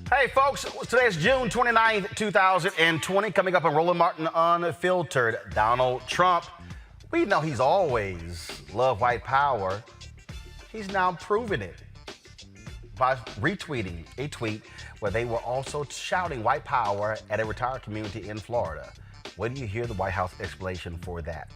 Hey, folks, today is June 29th, 2020. Coming up on Roland Martin Unfiltered, Donald Trump. We know he's always loved white power. He's now proving it by retweeting a tweet where they were also shouting white power at a retired community in Florida. When do you hear the White House explanation for that?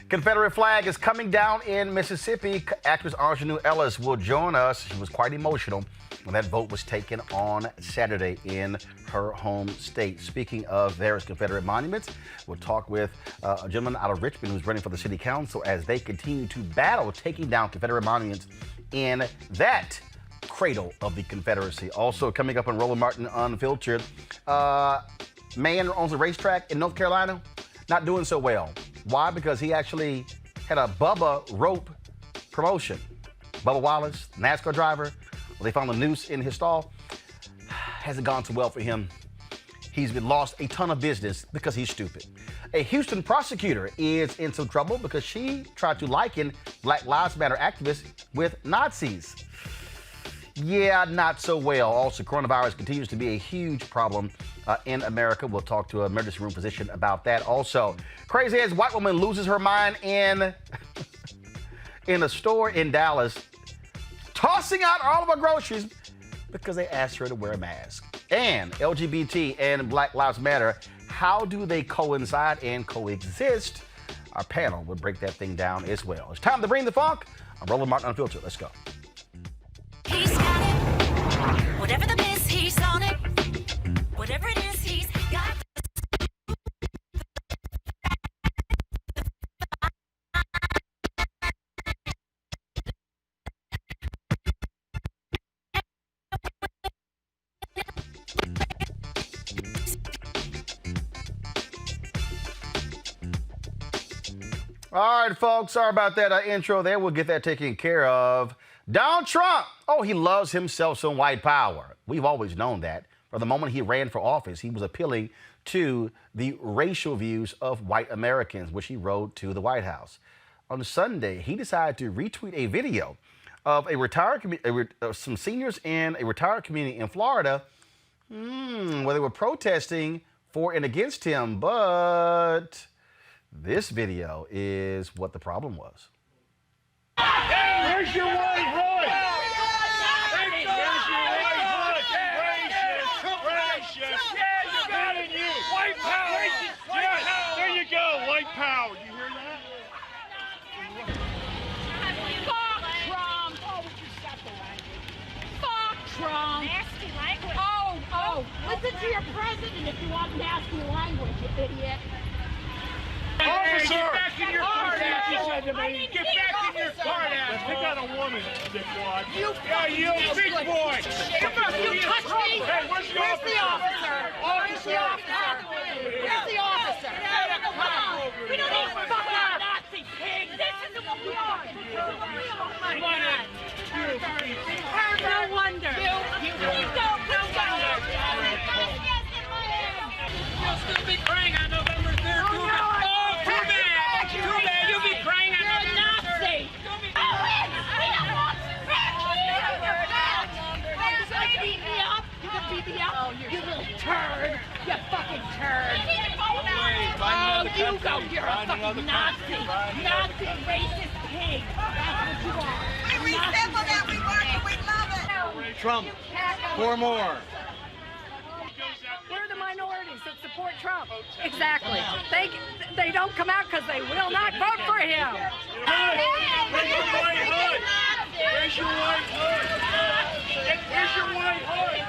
Confederate flag is coming down in Mississippi. Actress Arjanu Ellis will join us. She was quite emotional when that vote was taken on Saturday in her home state. Speaking of various Confederate monuments, we'll talk with a gentleman out of Richmond who's running for the city council as they continue to battle taking down Confederate monuments in that cradle of the Confederacy. Also coming up on Roland Martin Unfiltered, man owns a racetrack in North Carolina, not doing so well. Why? Because he actually had a Bubba rope promotion. Bubba Wallace, NASCAR driver, well, they found a noose in his stall. Hasn't gone so well for him. He's been lost a ton of business because he's stupid. A Houston prosecutor is in some trouble because she tried to liken Black Lives Matter activists with Nazis. Yeah, not so well. Also, coronavirus continues to be a huge problem in America. We'll talk to an emergency room physician about that. Also, crazy as white woman loses her mind in a store in Dallas, tossing out all of her groceries because they asked her to wear a mask. And LGBT and Black Lives Matter, how do they coincide and coexist? Our panel will break that thing down as well. It's time to bring the funk. I'm Roland Martin Unfiltered. Let's go. He's got it. Whatever the miss, he's on it. Whatever it is, he's got it. All right, folks, sorry about that intro there. We'll get that taken care of. Donald Trump, oh, he loves himself some white power. We've always known that. From the moment he ran for office, he was appealing to the racial views of white Americans, which he wrote to the White House. On Sunday, he decided to retweet a video of some seniors in a retired community in Florida where they were protesting for and against him. But this video is what the problem was. Where's your white hood? Where's your white hood? Racist! Yeah, you got it, you! White power! Yes, there you go, white power. You hear that? Fuck Trump! Oh, would you stop the language? Fuck Trump! Nasty language. Oh, listen to your president if you want nasty language, you idiot. Officer! Get back in your car, She said to me, get back in your car, asshole! They got a woman, dickwad. You big boy! Come on, you touch me! Hey, where's the Where's the officer? Where's the officer? Where's the officer? Come on! We don't need fucking Nazi pig! This is what we are! Oh my God! No wonder! You'll still be crying on November 3rd. Oh, no, Too bad. You'll be crying on You're a Nazi! Beat me up! You can beat me up! Oh, you little turd! You fucking turd! Oh, you go! You're a fucking Nazi! Nazi racist pig! That's what you are! We resemble that. We work and we love it. Trump, 4 more. We're the minorities that support Trump. Exactly. They don't come out because they will not vote for him. Where's your white hood? Where's your white hood? Where's your white hood?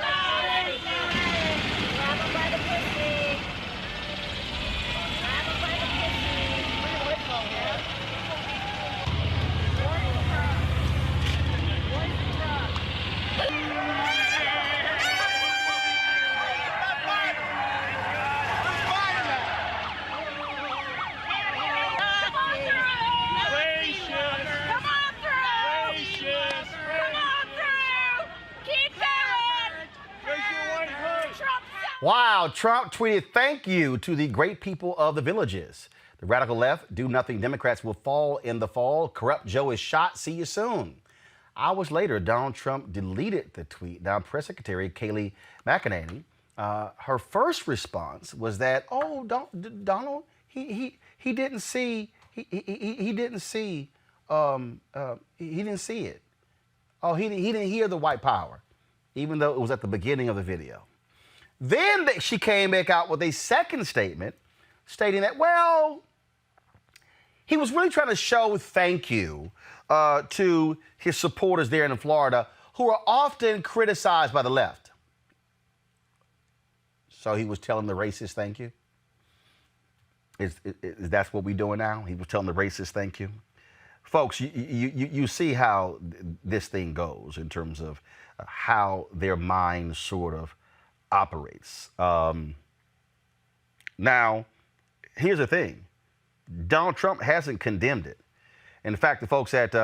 Wow, Trump tweeted thank you to the great people of the villages. The radical left, do nothing Democrats will fall in the fall. Corrupt Joe is shot. See you soon. Hours later, Donald Trump deleted the tweet. Now, Press Secretary Kayleigh McEnany, her first response was that, oh, Donald, he didn't see, he didn't see, he didn't see it. Oh, he didn't hear the white power, even though it was at the beginning of the video. Then she came back out with a second statement stating that, well, he was really trying to show thank you to his supporters there in Florida who are often criticized by the left. So he was telling the racist thank you? Is that what we're doing now? He was telling the racist thank you? Folks, you see how this thing goes in terms of how their mind sort of operates. Now, here's the thing. Donald Trump hasn't condemned it. In fact, the folks at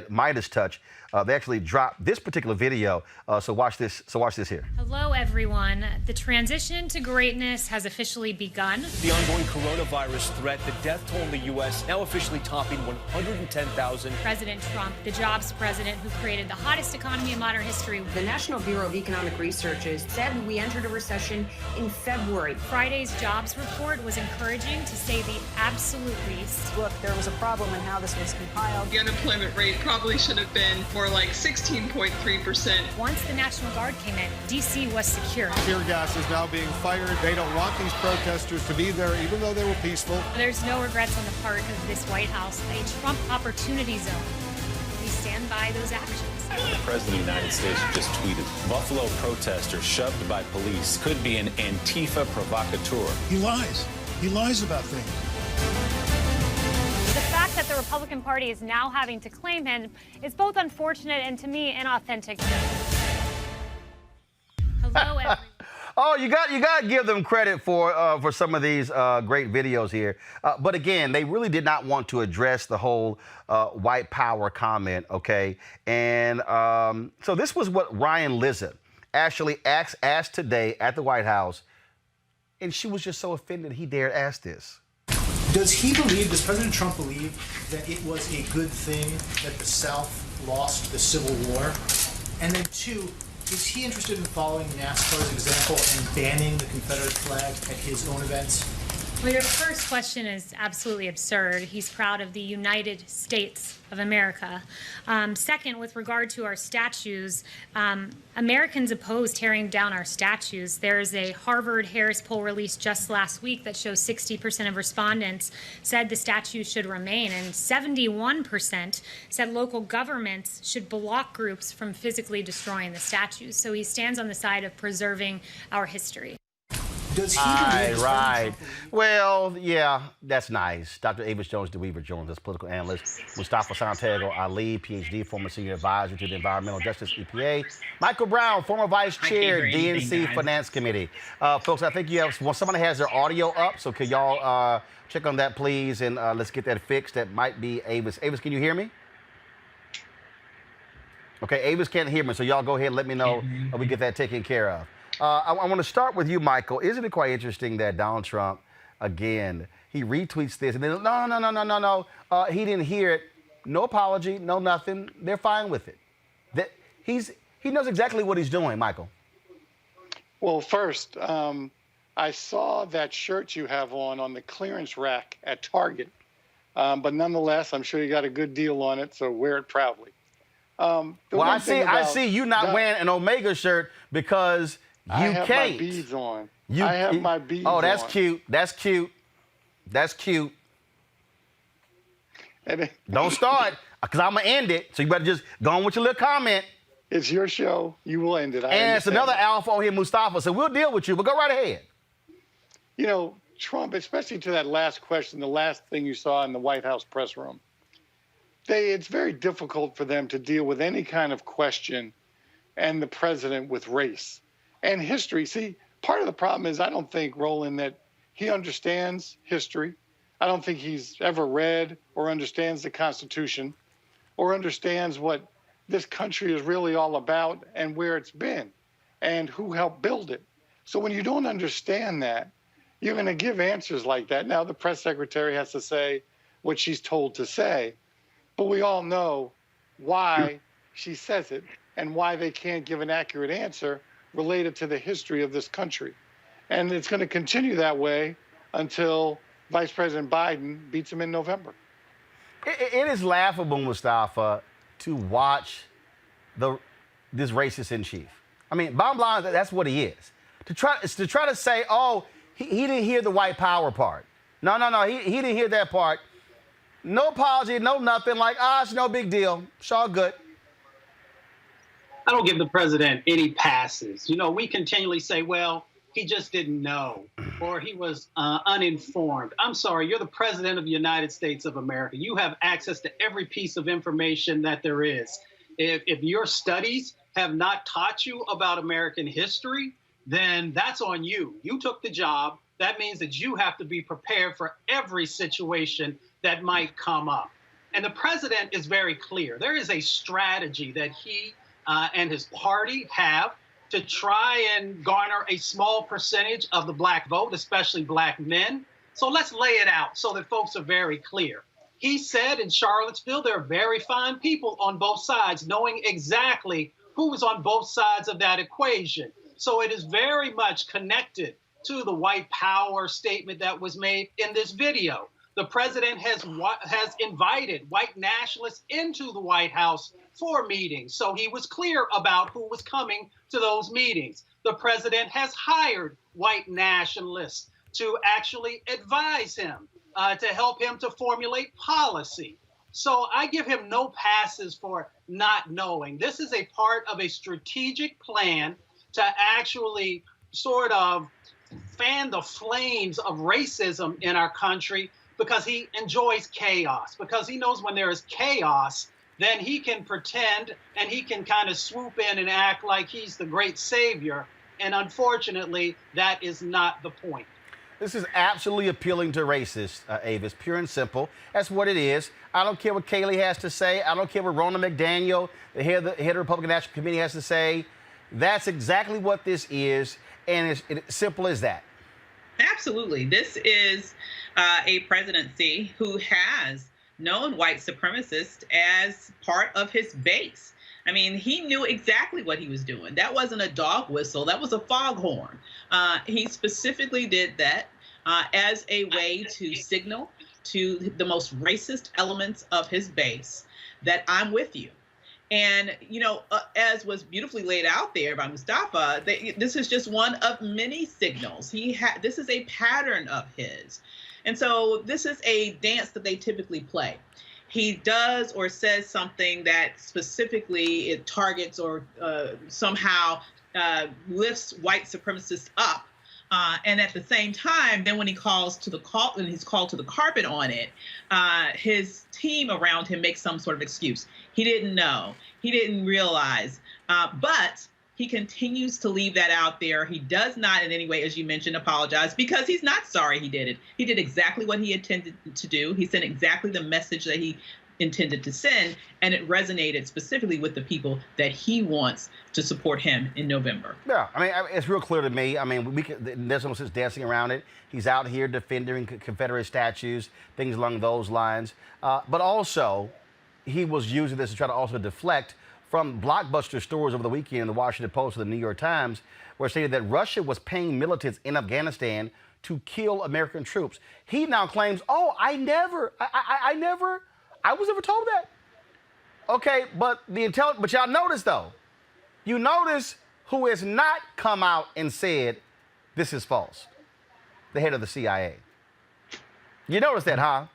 Midas Touch, they actually dropped this particular video. So watch this. Here. Hello, everyone. The transition to greatness has officially begun. The ongoing coronavirus threat, the death toll in the U.S. now officially topping 110,000. President Trump, the jobs president who created the hottest economy in modern history. The National Bureau of Economic Research said we entered a recession in February. Friday's jobs report was encouraging, to say the absolute least. Look, there was a problem in how this was compiled. The unemployment rate probably should have been more like 16.3%. Once the National Guard came in, D.C. was secure. Tear gas is now being fired. They don't want these protesters to be there, even though they were peaceful. There's no regrets on the part of this White House. A Trump opportunity zone. We stand by those actions. The President of the United States just tweeted, Buffalo protesters shoved by police could be an Antifa provocateur. He lies. He lies about things. The fact that the Republican Party is now having to claim him is both unfortunate and, to me, inauthentic. Hello, everyone. Oh, you got to give them credit for some of these great videos here. But again, they really did not want to address the whole white power comment, okay? And so this was what Ryan Lizard actually asked today at the White House, and she was just so offended he dared ask this. Does President Trump believe that it was a good thing that the South lost the Civil War? And then two, is he interested in following NASCAR's example and banning the Confederate flag at his own events? Well, your first question is absolutely absurd. He's proud of the United States of America. Second, with regard to our statues, Americans oppose tearing down our statues. There's a Harvard-Harris poll released just last week that shows 60% of respondents said the statues should remain, and 71% said local governments should block groups from physically destroying the statues. So he stands on the side of preserving our history. Does he believe right. Well, yeah, that's nice. Dr. Avis Jones DeWeaver joins us, political analyst. Mustafa Santiago Ali, PhD, former senior advisor to the Environmental Justice EPA. Michael Brown, former vice chair, DNC Finance Committee. Folks, I think you have somebody has their audio up, so could y'all check on that, please, and let's get that fixed. That might be Avis. Avis, can you hear me? Okay, Avis can't hear me, so y'all go ahead and let me know we get that taken care of. I want to start with you, Michael. Isn't it quite interesting that Donald Trump, again, he retweets this and then, no, he didn't hear it. No apology, no nothing. They're fine with it. He knows exactly what he's doing, Michael. Well, first, I saw that shirt you have on the clearance rack at Target. But nonetheless, I'm sure you got a good deal on it, so wear it proudly. Well, I see you not wearing an Omega shirt because I you have can't. My beads on. I have my beads on. Oh, that's cute. That's cute. That's cute. Don't start, because I'm going to end it. So you better just go on with your little comment. It's your show. You will end it. And it's another alpha on here, Mustafa, so we'll deal with you, but go right ahead. You know, Trump, especially to that last question, the last thing you saw in the White House press room, it's very difficult for them to deal with any kind of question and the president with race and history. See, part of the problem is I don't think, Roland, that he understands history. I don't think he's ever read or understands the Constitution or understands what this country is really all about and where it's been and who helped build it. So when you don't understand that, you're going to give answers like that. Now, the press secretary has to say what she's told to say, but we all know why she says it and why they can't give an accurate answer related to the history of this country. And it's going to continue that way until Vice President Biden beats him in November. It is laughable, Mustafa, to watch this racist in chief. I mean, bottom line, that's what he is. To try to say, oh, he didn't hear the white power part. No, he didn't hear that part. No apology, no nothing. Like, it's no big deal. It's all good. I don't give the president any passes. You know, we continually say, well, he just didn't know, or he was uninformed. I'm sorry, you're the president of the United States of America. You have access to every piece of information that there is. If your studies have not taught you about American history, then that's on you. You took the job. That means that you have to be prepared for every situation that might come up. And the president is very clear. There is a strategy that he and his party have to try and garner a small percentage of the black vote, especially black men. So let's lay it out so that folks are very clear. He said in Charlottesville, there are very fine people on both sides, knowing exactly who was on both sides of that equation. So it is very much connected to the white power statement that was made in this video. The president has invited white nationalists into the White House for meetings. So he was clear about who was coming to those meetings. The president has hired white nationalists to actually advise him, to help him to formulate policy. So I give him no passes for not knowing. This is a part of a strategic plan to actually sort of fan the flames of racism in our country, because he enjoys chaos, because he knows when there is chaos, then he can pretend and he can kind of swoop in and act like he's the great savior. And unfortunately, that is not the point. This is absolutely appealing to racists, Avis, pure and simple. That's what it is. I don't care what Kayleigh has to say. I don't care what Ronna McDaniel, the head of the Republican National Committee, has to say. That's exactly what this is, and it's simple as that. Absolutely. This is a presidency who has known white supremacists as part of his base. I mean, he knew exactly what he was doing. That wasn't a dog whistle. That was a foghorn. He specifically did that as a way to signal to the most racist elements of his base that I'm with you. And, you know, as was beautifully laid out there by Mustafa, this is just one of many signals. This is a pattern of his. And so this is a dance that they typically play. He does or says something that specifically it targets or somehow lifts white supremacists up. And at the same time, then when he's called to the carpet on it, his team around him makes some sort of excuse. He didn't know. He didn't realize. But he continues to leave that out there. He does not in any way, as you mentioned, apologize, because he's not sorry he did it. He did exactly what he intended to do. He sent exactly the message that he intended to send, and it resonated specifically with the people that he wants to support him in November. Yeah, I mean, it's real clear to me. I mean, there's no sense dancing around it. He's out here defending Confederate statues, things along those lines. But also, he was using this to try to also deflect from blockbuster stories over the weekend in the Washington Post and the New York Times, where it stated that Russia was paying militants in Afghanistan to kill American troops. He now claims, oh, I was never told that. Okay, but but y'all notice though, you notice who has not come out and said this is false. The head of the CIA. You notice that, huh?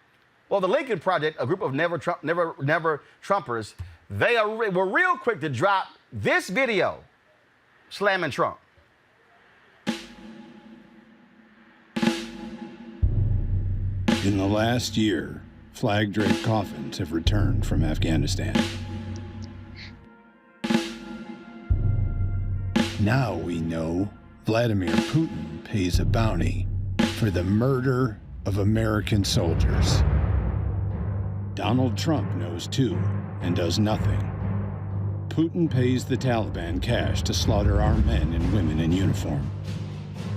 Well, the Lincoln Project, a group of never Trumpers, they were real quick to drop this video slamming Trump. In the last year, flag-draped coffins have returned from Afghanistan. Now we know Vladimir Putin pays a bounty for the murder of American soldiers. Donald Trump knows too, and does nothing. Putin pays the Taliban cash to slaughter our men and women in uniform.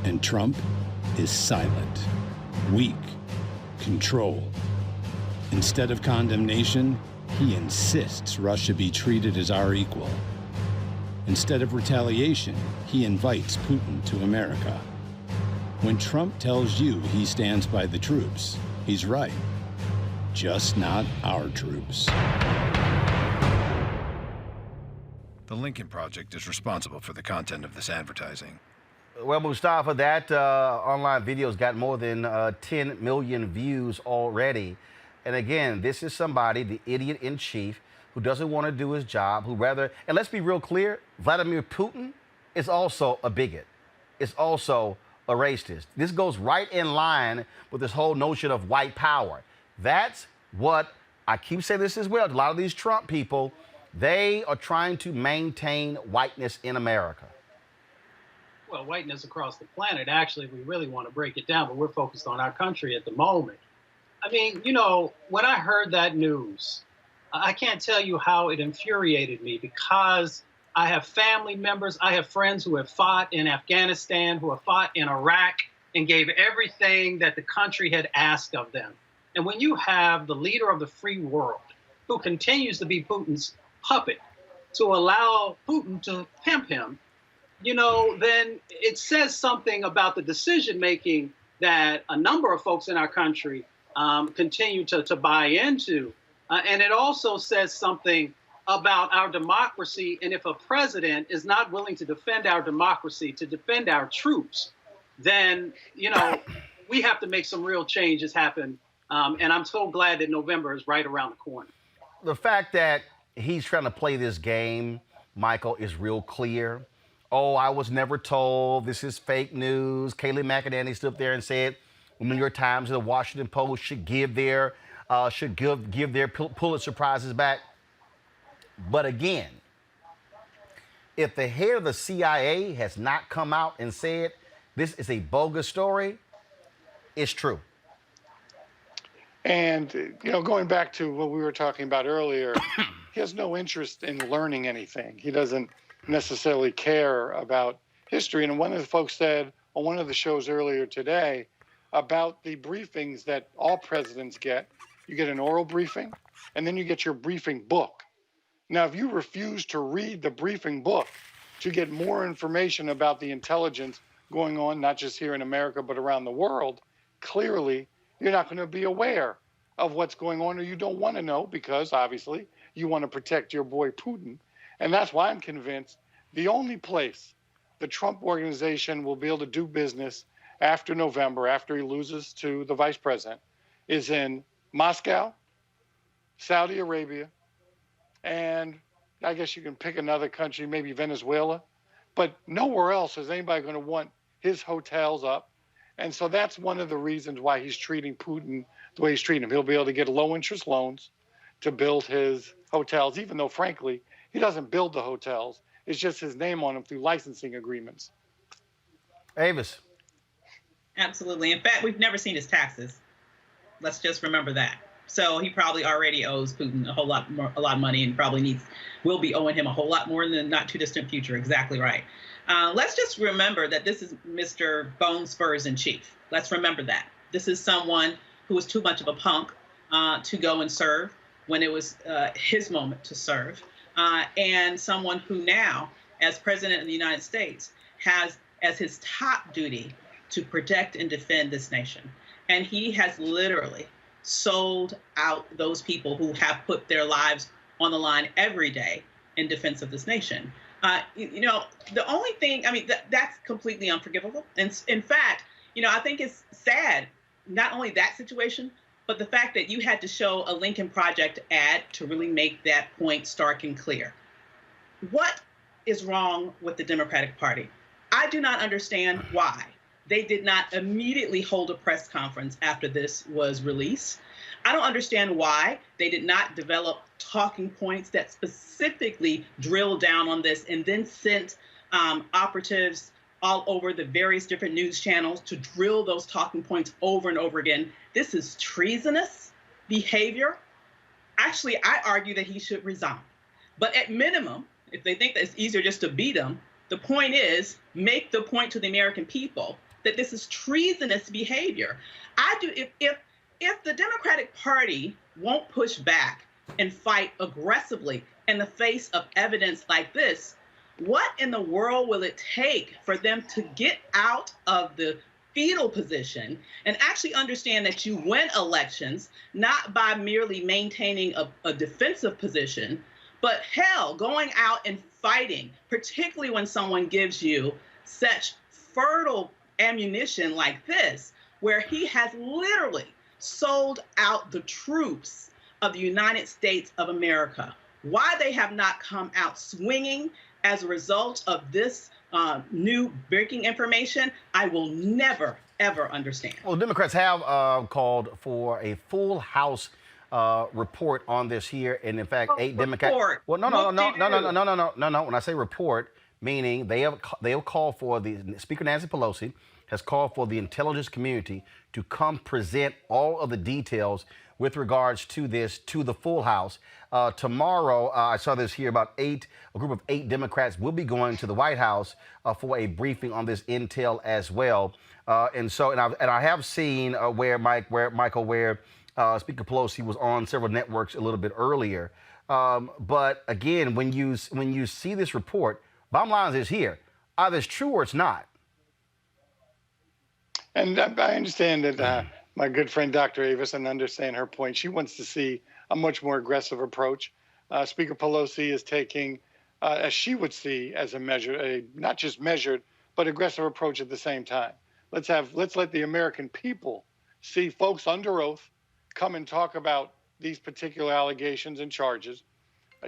And Trump is silent, weak, control. Instead of condemnation, he insists Russia be treated as our equal. Instead of retaliation, he invites Putin to America. When Trump tells you he stands by the troops, he's right. Just not our troops. The Lincoln Project is responsible for the content of this advertising. Well, Mustafa, that online video's got more than 10 million views already. And again, this is somebody, the idiot in chief, who doesn't want to do his job, who rather, and let's be real clear, Vladimir Putin is also a bigot. It's also a racist. This goes right in line with this whole notion of white power. That's what I keep saying this as well. A lot of these Trump people, they are trying to maintain whiteness in America. Well, whiteness across the planet, actually, we really want to break it down, but we're focused on our country at the moment. I mean, you know, when I heard that news, I can't tell you how it infuriated me, because I have family members, I have friends who have fought in Afghanistan, who have fought in Iraq, and gave everything that the country had asked of them. And when you have the leader of the free world, who continues to be Putin's puppet, to allow Putin to pimp him, you know, then it says something about the decision-making that a number of folks in our country continue to buy into. And it also says something about our democracy. And if a president is not willing to defend our democracy, to defend our troops, then, you know, we have to make some real changes happen. And I'm so glad that November is right around the corner. The fact that he's trying to play this game, Michael, is real clear. Oh, I was never told. This is fake news. Kayleigh McEnany stood up there and said the New York Times and the Washington Post should give their Pulitzer Prizes back. But again, if the head of the CIA has not come out and said this is a bogus story, it's true. And, you know, going back to what we were talking about earlier, he has no interest in learning anything. He doesn't necessarily care about history. And one of the folks said on one of the shows earlier today about the briefings that all presidents get. You get an oral briefing, and then you get your briefing book. Now, if you refuse to read the briefing book to get more information about the intelligence going on, not just here in America, but around the world, clearly you're not going to be aware of what's going on, or you don't want to know, because obviously you want to protect your boy Putin. And that's why I'm convinced the only place the Trump organization will be able to do business after November, after he loses to the vice president, is in Moscow, Saudi Arabia, and I guess you can pick another country, maybe Venezuela, but nowhere else is anybody going to want his hotels up. And so that's one of the reasons why he's treating Putin the way he's treating him. He'll be able to get low interest loans to build his hotels, even though, frankly, he doesn't build the hotels. It's just his name on them through licensing agreements. Avis. Absolutely. In fact, we've never seen his taxes. Let's just remember that. So he probably already owes Putin a lot of money, and probably will be owing him a whole lot more in the not too distant future. Exactly right. Let's just remember that this is Mr. Bone Spurs in chief. Let's remember that. This is someone who was too much of a punk to go and serve when it was his moment to serve. And someone who now, as president of the United States, has as his top duty to protect and defend this nation. And he has literally sold out those people who have put their lives on the line every day in defense of this nation. You know, the only thing, I mean, that's completely unforgivable. And in fact, you know, I think it's sad, not only that situation, but the fact that you had to show a Lincoln Project ad to really make that point stark and clear. What is wrong with the Democratic Party? I do not understand why they did not immediately hold a press conference after this was released. I don't understand why they did not develop talking points that specifically drilled down on this and then sent operatives all over the various different news channels to drill those talking points over and over again. This is treasonous behavior. Actually, I argue that he should resign. But at minimum, if they think that it's easier just to beat him, the point is, make the point to the American people that this is treasonous behavior. If the Democratic Party won't push back and fight aggressively in the face of evidence like this, what in the world will it take for them to get out of the fetal position and actually understand that you win elections not by merely maintaining a defensive position, but hell, going out and fighting, particularly when someone gives you such fertile ammunition like this, where he has literally sold out the troops of the United States of America. Why they have not come out swinging as a result of this new breaking information, I will never, ever understand. Well, Democrats have called for a full House report on this here, and in fact, 8 Democrats. Well, no. When I say report, meaning they have called for Speaker Nancy Pelosi has called for the intelligence community to come present all of the details with regards to this to the full House. Tomorrow, I saw this here, a group of 8 Democrats will be going to the White House for a briefing on this intel as well. And I have seen where Speaker Pelosi was on several networks a little bit earlier. But again, when you see this report, bottom line is here: either it's true or it's not. And I understand that my good friend Dr. Avis, and understand her point. She wants to see a much more aggressive approach. Speaker Pelosi is taking, as she would see, as a not just measured, but aggressive approach at the same time. Let's let the American people see folks under oath come and talk about these particular allegations and charges.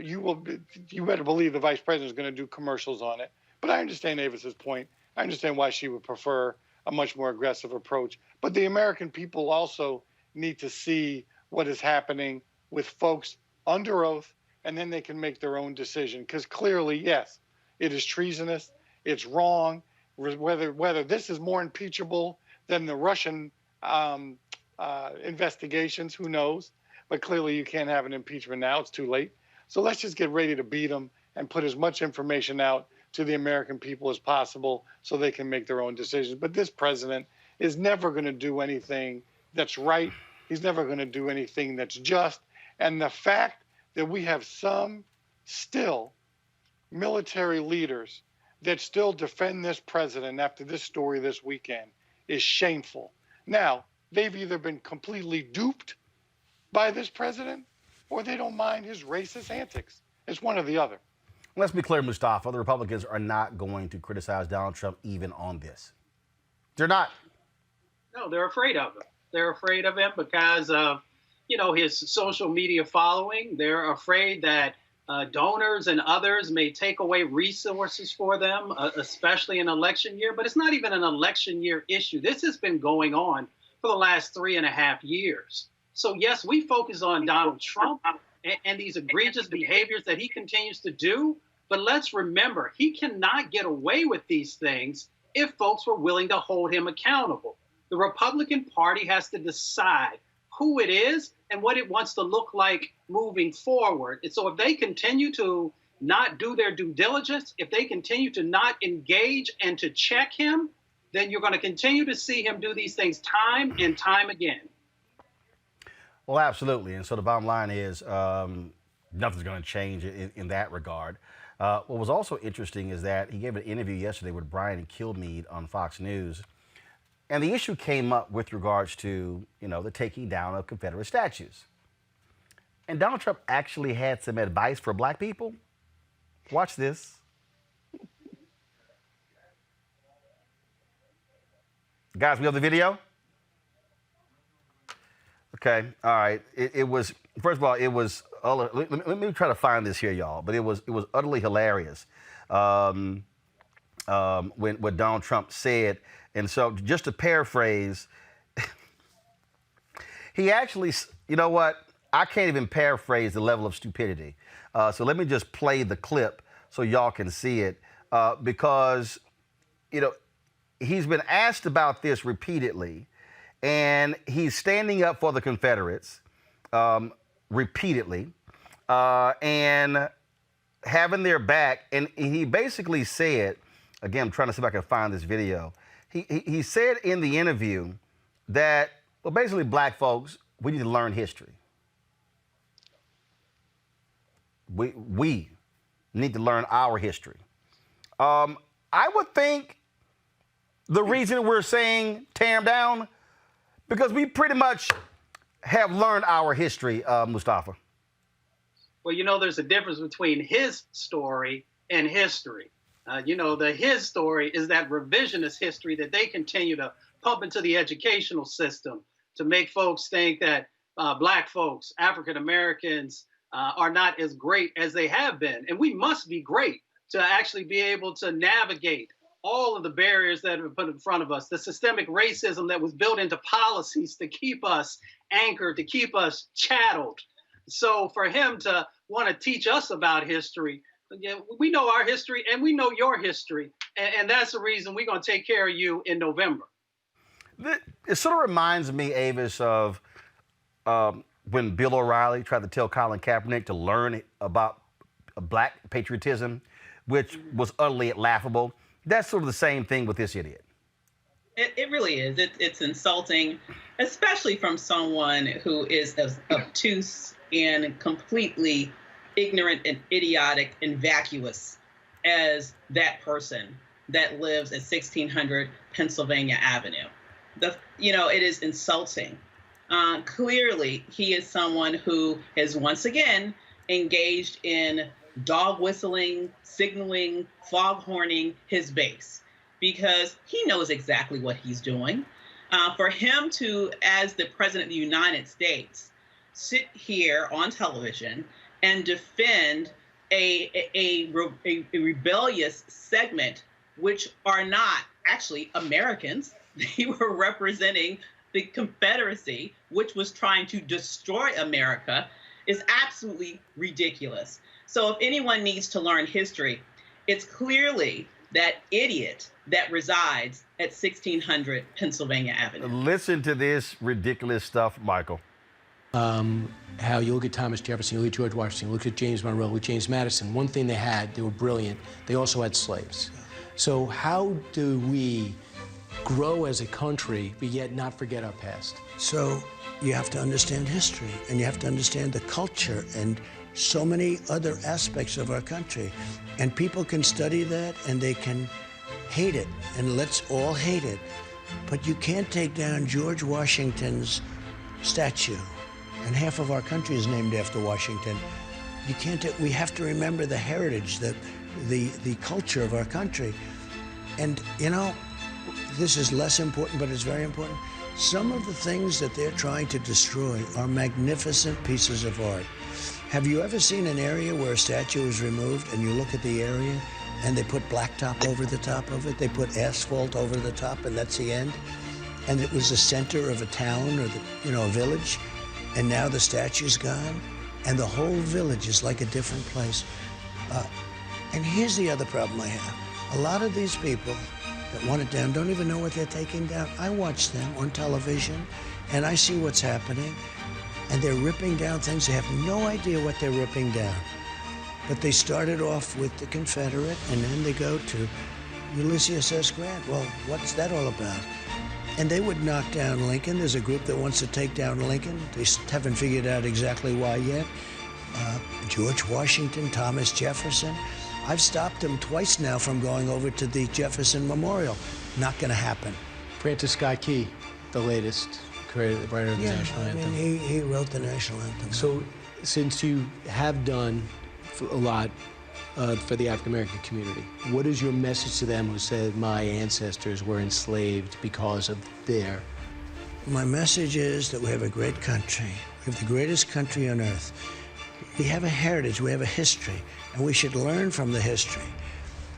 You better believe the vice president is going to do commercials on it. But I understand Avis's point. I understand why she would prefer a much more aggressive approach. But the American people also need to see what is happening with folks under oath, and then they can make their own decision. Because clearly, yes, it is treasonous. It's wrong. Whether this is more impeachable than the Russian investigations, who knows? But clearly, you can't have an impeachment now. It's too late. So let's just get ready to beat them and put as much information out to the American people as possible so they can make their own decisions. But this president is never going to do anything that's right. He's never going to do anything that's just. And the fact that we have some still military leaders that still defend this president after this story this weekend is shameful. Now, they've either been completely duped by this president or they don't mind his racist antics. It's one or the other. Let's be clear, Mustafa, the Republicans are not going to criticize Donald Trump even on this. They're not. No, they're afraid of him. They're afraid of him because of, his social media following. They're afraid that donors and others may take away resources for them, especially in election year. But it's not even an election year issue. This has been going on for the last 3.5 years. So, yes, we focus on Donald Trump and these egregious behaviors that he continues to do. But let's remember, he cannot get away with these things if folks were willing to hold him accountable. The Republican Party has to decide who it is and what it wants to look like moving forward. And so if they continue to not do their due diligence, if they continue to not engage and to check him, then you're going to continue to see him do these things time and time again. Well, absolutely. And so the bottom line is nothing's going to change in that regard. What was also interesting is that he gave an interview yesterday with Brian Kilmeade on Fox News. And the issue came up with regards to, the taking down of Confederate statues. And Donald Trump actually had some advice for black people. Watch this. Guys, we have the video? Okay, all right. It was, first of all, it was, let me try to find this here, y'all, but it was utterly hilarious when what Donald Trump said. And so just to paraphrase, he actually, you know what? I can't even paraphrase the level of stupidity. So let me just play the clip so y'all can see it because, he's been asked about this repeatedly. And he's standing up for the Confederates repeatedly and having their back. And he basically said, again, I'm trying to see if I can find this video. He said in the interview that, well, basically, black folks, we need to learn history. We need to learn our history. I would think the reason we're saying tear them down, because we pretty much have learned our history, Mustafa. Well, you know, there's a difference between his story and history. You know, his story is that revisionist history that they continue to pump into the educational system to make folks think that Black folks, African Americans, are not as great as they have been. And we must be great to actually be able to navigate all of the barriers that have been put in front of us, the systemic racism that was built into policies to keep us anchored, to keep us chatteled. So for him to want to teach us about history, we know our history and we know your history. And that's the reason we're going to take care of you in November. It sort of reminds me, Avis, of when Bill O'Reilly tried to tell Colin Kaepernick to learn about Black patriotism, which was utterly laughable. That's sort of the same thing with this idiot. It really is. It's insulting, especially from someone who is as obtuse and completely ignorant and idiotic and vacuous as that person that lives at 1600 Pennsylvania Avenue. It is insulting. Clearly, he is someone who has once again engaged in dog whistling, signaling, foghorning his base, because he knows exactly what he's doing. For him to, as the President of the United States, sit here on television and defend a rebellious segment, which are not actually Americans. They were representing the Confederacy, which was trying to destroy America, is absolutely ridiculous. So if anyone needs to learn history, it's clearly that idiot that resides at 1600 Pennsylvania Avenue. Listen to this ridiculous stuff, Michael. How you look at Thomas Jefferson, you look at George Washington, you look at James Monroe, you look at James Madison. One thing they were brilliant. They also had slaves. So how do we grow as a country, but yet not forget our past? So you have to understand history, and you have to understand the culture and so many other aspects of our country. And people can study that and they can hate it, and let's all hate it. But you can't take down George Washington's statue, and half of our country is named after Washington. You can't. We have to remember the heritage, the culture of our country. And you know, this is less important, but it's very important. Some of the things that they're trying to destroy are magnificent pieces of art. Have you ever seen an area where a statue is removed and you look at the area and they put blacktop over the top of it? They put asphalt over the top, and that's the end? And it was the center of a town or a village, and now the statue's gone, and the whole village is like a different place. And here's the other problem I have. A lot of these people that want it down don't even know what they're taking down. I watch them on television, and I see what's happening, and they're ripping down things. They have no idea what they're ripping down. But they started off with the Confederate, and then they go to Ulysses S. Grant. Well, what's that all about? And they would knock down Lincoln. There's a group that wants to take down Lincoln. They haven't figured out exactly why yet. George Washington, Thomas Jefferson. I've stopped them twice now from going over to the Jefferson Memorial. Not going to happen. Francis Scott Key, the latest writer of the national anthem. He wrote the national anthem. So, since you have done a lot for the African American community, what is your message to them who said my ancestors were enslaved because of their? My message is that we have a great country. We have the greatest country on earth. We have a heritage, we have a history, and we should learn from the history.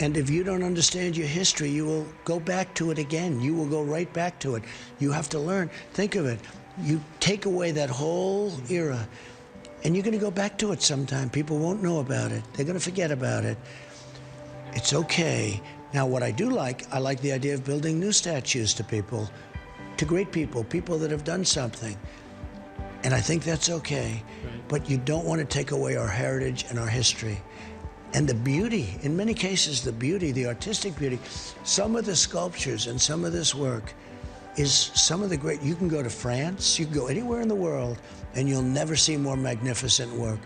And if you don't understand your history, you will go back to it again. You will go right back to it. You have to learn. Think of it. You take away that whole era, and you're going to go back to it sometime. People won't know about it. They're going to forget about it. It's okay. Now, what I do like, I like the idea of building new statues to people, to great people, people that have done something. And I think that's okay. Right. But you don't want to take away our heritage and our history. And the beauty, in many cases, the beauty, the artistic beauty, some of the sculptures and some of this work is some of the great. You can go to France, you can go anywhere in the world, and you'll never see more magnificent work.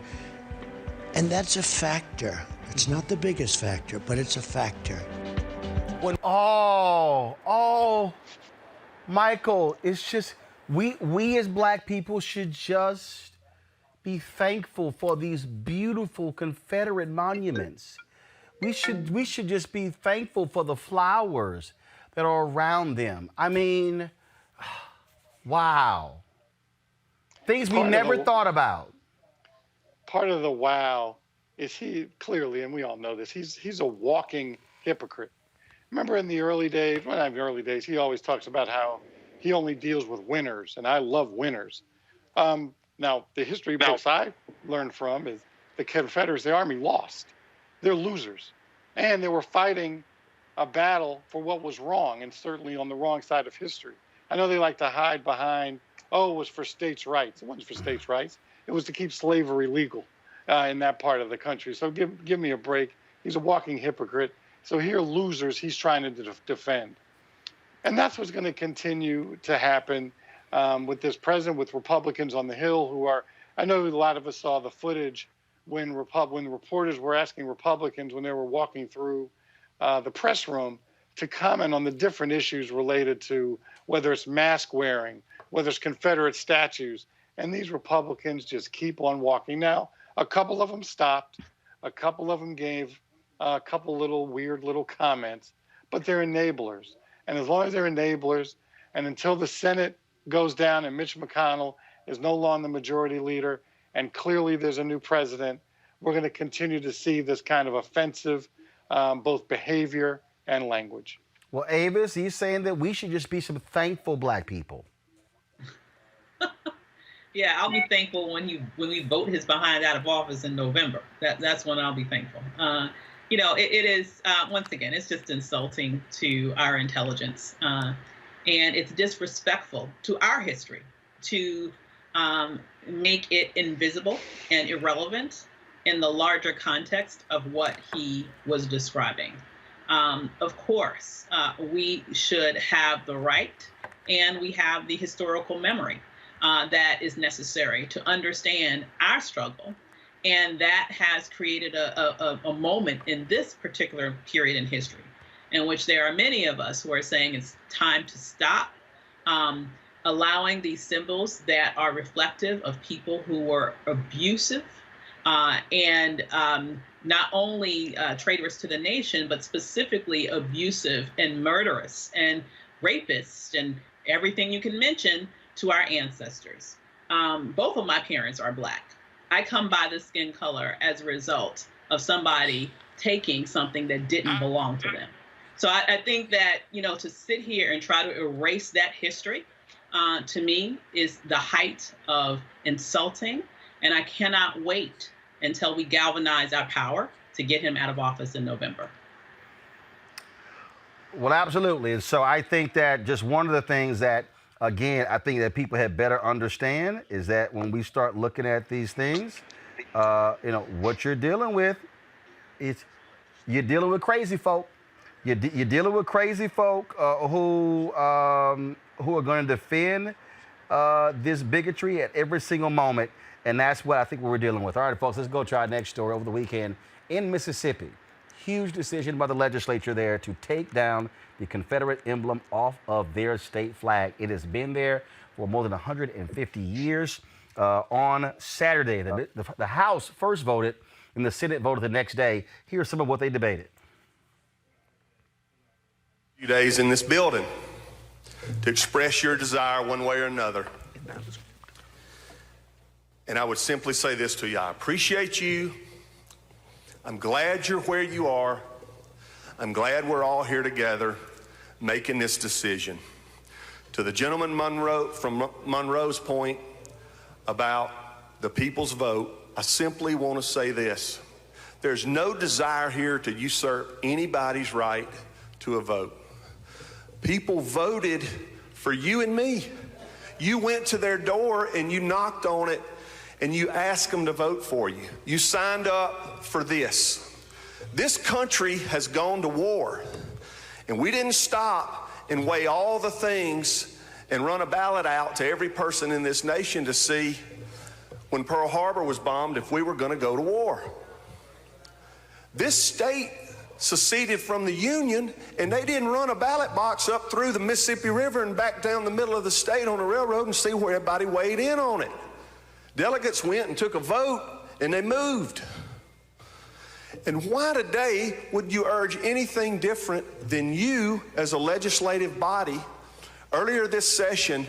And that's a factor. It's not the biggest factor, but it's a factor. Michael, it's just, we as black people should just be thankful for these beautiful Confederate monuments. We should just be thankful for the flowers that are around them. I mean, wow. Things we never thought about. Part of the wow is he clearly, and we all know this, he's a walking hypocrite. Remember in the early days, well, not the early days, he always talks about how he only deals with winners, and I love winners. Now, the history books I learned from is the Confederates, the Army lost. They're losers. And they were fighting a battle for what was wrong, and certainly on the wrong side of history. I know they like to hide behind, it was for states' rights. It wasn't for states' rights. It was to keep slavery legal in that part of the country. So give me a break. He's a walking hypocrite. So here, losers, he's trying to defend. And that's what's going to continue to happen with this president, with Republicans on the Hill who are, I know a lot of us saw the footage when reporters were asking Republicans when they were walking through the press room to comment on the different issues related to whether it's mask wearing, whether it's Confederate statues. And these Republicans just keep on walking. Now, a couple of them stopped. A couple of them gave a couple little weird little comments, but they're enablers. And as long as they're enablers, and until the Senate goes down and Mitch McConnell is no longer the majority leader, and clearly there's a new president, we're going to continue to see this kind of offensive both behavior and language. Well, Avis, he's saying that we should just be some thankful black people. Yeah, I'll be thankful when we vote his behind out of office in November. That's when I'll be thankful. It is, once again, it's just insulting to our intelligence. And it's disrespectful to our history to make it invisible and irrelevant in the larger context of what he was describing. Of course, we should have the right and we have the historical memory that is necessary to understand our struggle. And that has created a moment in this particular period in history in which there are many of us who are saying it's time to stop allowing these symbols that are reflective of people who were abusive and not only traitors to the nation, but specifically abusive and murderous and rapists and everything you can mention to our ancestors. Both of my parents are Black. I come by the skin color as a result of somebody taking something that didn't belong to them. So I think that, to sit here and try to erase that history, to me, is the height of insulting. And I cannot wait until we galvanize our power to get him out of office in November. Well, absolutely. And so I think that just one of the things that, again, I think that people had better understand is that when we start looking at these things, what you're dealing with is you're dealing with crazy folk. You're dealing with crazy folk who are going to defend this bigotry at every single moment. And that's what I think we're dealing with. All right, folks, let's go to our next story. Over the weekend in Mississippi, huge decision by the legislature there to take down the Confederate emblem off of their state flag. It has been there for more than 150 years. On Saturday, the House first voted and the Senate voted the next day. Here's some of what they debated. Few days in this building to express your desire one way or another. And I would simply say this to you. I appreciate you. I'm glad you're where you are. I'm glad we're all here together making this decision. To the gentleman from Monroe's point about the people's vote, I simply want to say this. There's no desire here to usurp anybody's right to a vote. People voted for you and me. You went to their door and you knocked on it and you asked them to vote for you. You signed up for this. This country has gone to war, and we didn't stop and weigh all the things and run a ballot out to every person in this nation to see when Pearl Harbor was bombed if we were going to go to war. This state seceded from the Union, and they didn't run a ballot box up through the Mississippi River and back down the middle of the state on a railroad and see where everybody weighed in on it. Delegates went and took a vote, and they moved. And why today would you urge anything different than you as a legislative body? Earlier this session,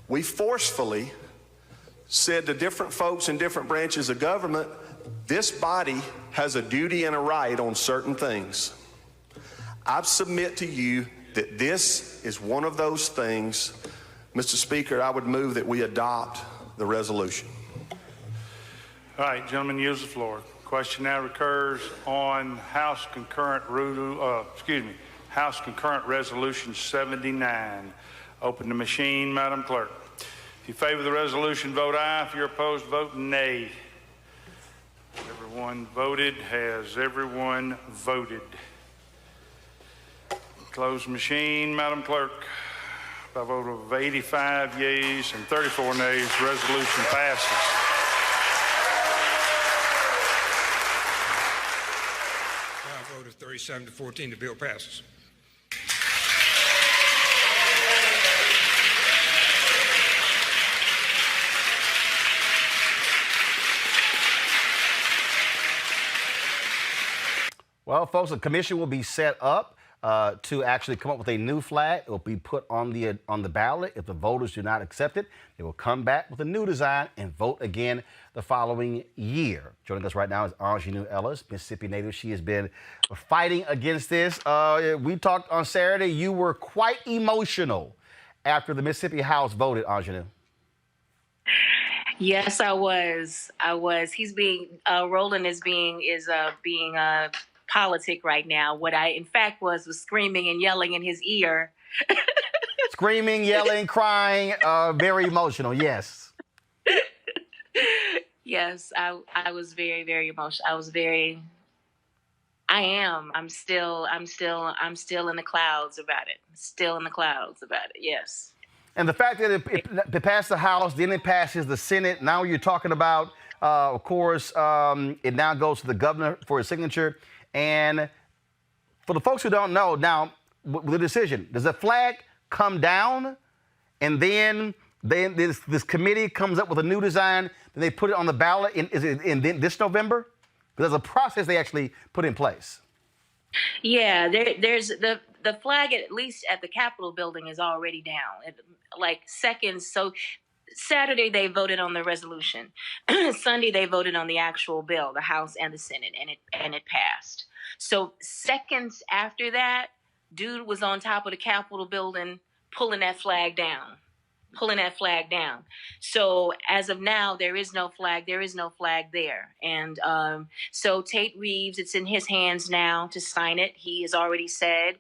we forcefully said to different folks in different branches of government, this body has a duty and a right on certain things. I submit to you that this is one of those things. Mr. Speaker, I would move that we adopt the resolution. All right, gentlemen, use the floor. Question now recurs on House Concurrent Resolution 79. Open the machine, Madam Clerk. If you favor the resolution, vote aye. If you're opposed, vote nay. Everyone voted. Has everyone voted? Close machine, Madam Clerk. By a vote of 85 yeas and 34 nays, resolution passes. By a vote of 37 to 14, the bill passes. Well, folks, a commission will be set up to actually come up with a new flag. It will be put on the ballot. If the voters do not accept it, they will come back with a new design and vote again the following year. Joining us right now is Ingenue Ellis, Mississippi native. She has been fighting against this. We talked on Saturday. You were quite emotional after the Mississippi House voted, Ingenue. Yes, I was. He's being Roland is being politic right now. What I in fact was screaming and yelling in his ear. Screaming, yelling, crying, very emotional. Yes. Yes, I was very, very emotional. I'm still in the clouds about it. Still in the clouds about it. Yes. And the fact that it passed the House, then it passes the Senate. Now you're talking about, of course, it now goes to the governor for his signature. And for the folks who don't know, now, with the decision, does the flag come down and then this committee comes up with a new design, then they put it on the ballot is it in this November? Because there's a process they actually put in place. Yeah, there's the flag, at least at the Capitol building, is already down, like seconds. So Saturday they voted on the resolution. Sunday they voted on the actual bill, the House and the Senate, and it passed. So seconds after that, dude was on top of the Capitol building pulling that flag down. So as of now, there is no flag there. And so Tate Reeves, it's in his hands now to sign it. He has already said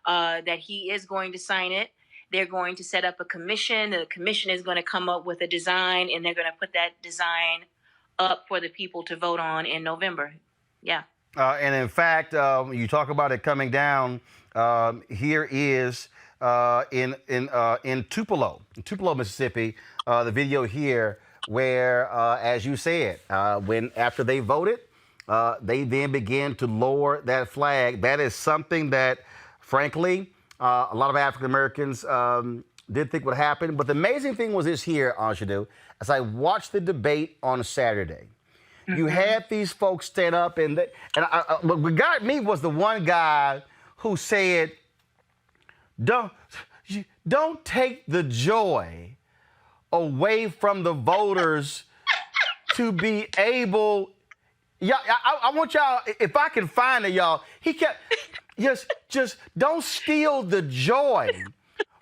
that he is going to sign it. They're going to set up a commission. The commission is going to come up with a design, and they're going to put that design up for the people to vote on in November. Yeah. And in fact, you talk about it coming down. Here is in Tupelo, Mississippi, the video here where, as you said, after they voted, they then began to lower that flag. That is something that, frankly, a lot of African Americans did think would happen. But the amazing thing was this here, Ingenue, as I watched the debate on Saturday. Mm-hmm. You had these folks stand up, and what got me was the one guy who said, Don't take the joy away from the voters to be able. Yeah, I want y'all, if I can find it, y'all. He kept just don't steal the joy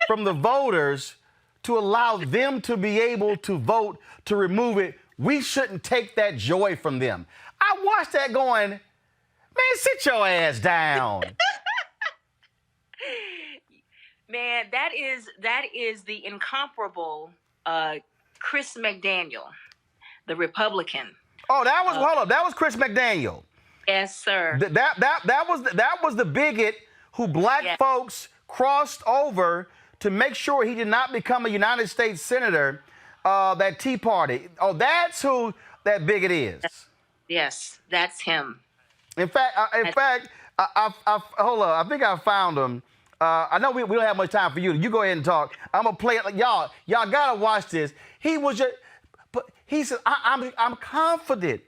from the voters to allow them to be able to vote to remove it. We shouldn't take that joy from them. I watched that going, man, sit your ass down. Man, that is the incomparable Chris McDaniel, the Republican. Oh, that was Chris McDaniel. Yes, sir. That was the bigot who black folks crossed over to make sure he did not become a United States senator. that Tea Party. Oh, that's who that bigot is. Yes, that's him. In fact, hold up. I think I found him. I know we don't have much time for you. You go ahead and talk. I'm gonna play it. Like, y'all gotta watch this. He was just, but he said, I'm confident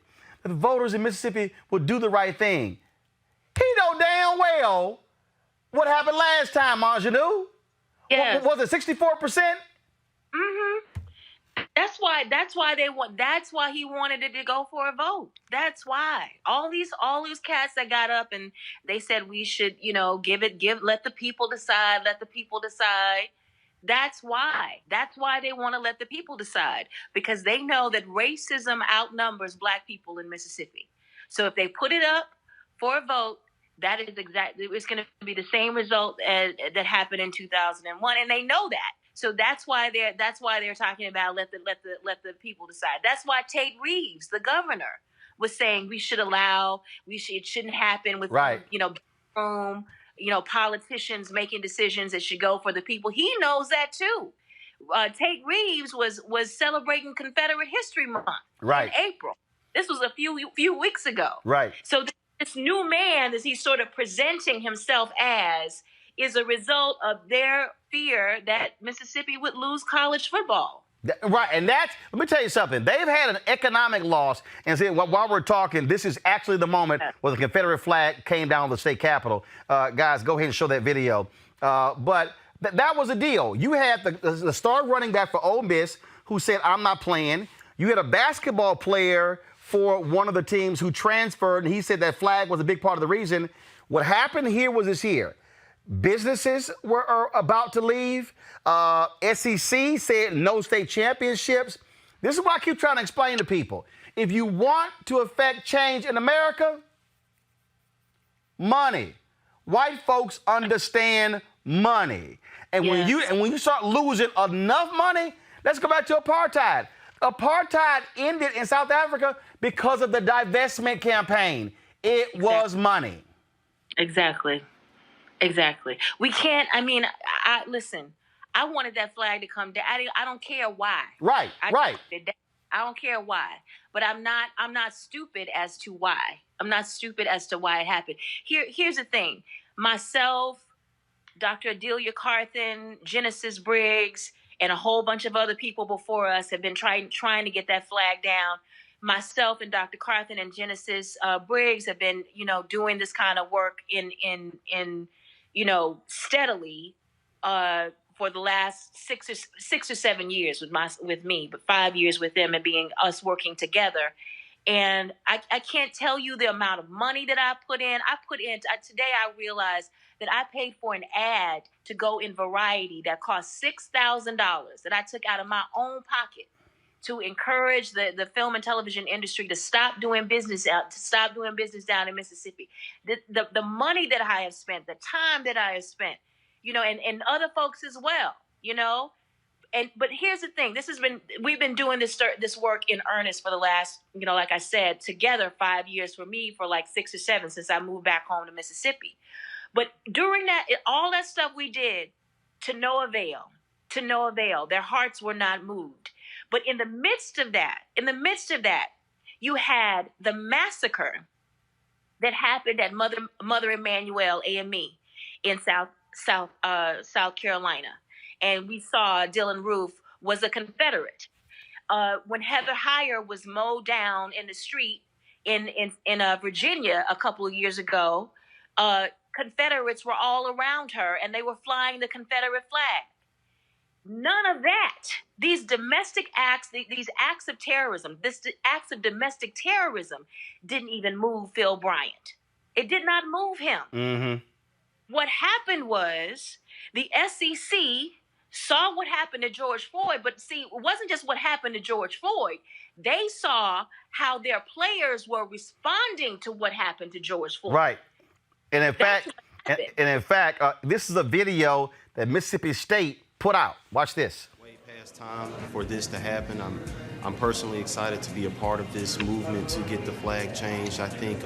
that the voters in Mississippi will do the right thing. He know damn well what happened last time, Anjanou. Yes. Was it 64%? Mm-hmm. That's why he wanted it to go for a vote. That's why. All these cats that got up and they said we should, let the people decide, That's why they want to let the people decide, because they know that racism outnumbers Black people in Mississippi. So if they put it up for a vote, that is it's going to be the same result as that happened in 2001, and they know that. So that's why they're talking about let the people decide. That's why Tate Reeves, the governor, was saying it shouldn't happen with politicians making decisions. It should go for the people. He knows that too. Tate Reeves was celebrating Confederate History Month in April. This was a few weeks ago. Right. So this new man that he's sort of presenting himself as is a result of their fear that Mississippi would lose college football. Right, and let me tell you something. They've had an economic loss, and see, while we're talking, this is actually the moment where the Confederate flag came down the state capitol. Guys, go ahead and show that video. But that was a deal. You had the star running back for Ole Miss who said, I'm not playing. You had a basketball player for one of the teams who transferred, and he said that flag was a big part of the reason. What happened here was this here. Businesses were about to leave. SEC said no state championships. This is what I keep trying to explain to people. If you want to affect change in America, money. White folks understand money. And when you start losing enough money, let's go back to apartheid. Apartheid ended in South Africa because of the divestment campaign. It was money. Exactly. We can't, listen, I wanted that flag to come down. I don't care why. Right. I don't care why. But I'm not stupid as to why. I'm not stupid as to why it happened. Here's the thing. Myself, Dr. Adelia Carthen, Genesis Briggs, and a whole bunch of other people before us have been trying to get that flag down. Myself and Dr. Carthen and Genesis Briggs have been, doing this kind of work in steadily for the last 6 or 7 years with me, but 5 years with them and being us working together. And I can't tell you the amount of money that I put in. Today I realized that I paid for an ad to go in Variety that cost $6,000 that I took out of my own pocket to encourage the film and television industry to stop doing business down in Mississippi. The money that I have spent, the time that I have spent, and other folks as well, But here's the thing: we've been doing this work in earnest for the last, like I said, together 5 years for me, for like 6 or 7 since I moved back home to Mississippi. But during all that stuff we did, to no avail. Their hearts were not moved. But in the midst of that, you had the massacre that happened at Mother Emanuel AME in South Carolina. And we saw Dylan Roof was a Confederate. When Heather Heyer was mowed down in the street in Virginia a couple of years ago, Confederates were all around her and they were flying the Confederate flag. None of that. These domestic acts, these acts of terrorism, acts of domestic terrorism didn't even move Phil Bryant. It did not move him. Mm-hmm. What happened was the SEC saw what happened to George Floyd, but see, it wasn't just what happened to George Floyd. They saw how their players were responding to what happened to George Floyd. Right. And in fact, this is a video that Mississippi State put out. Watch this. Way past time for this to happen. I'm personally excited to be a part of this movement to get the flag changed. I think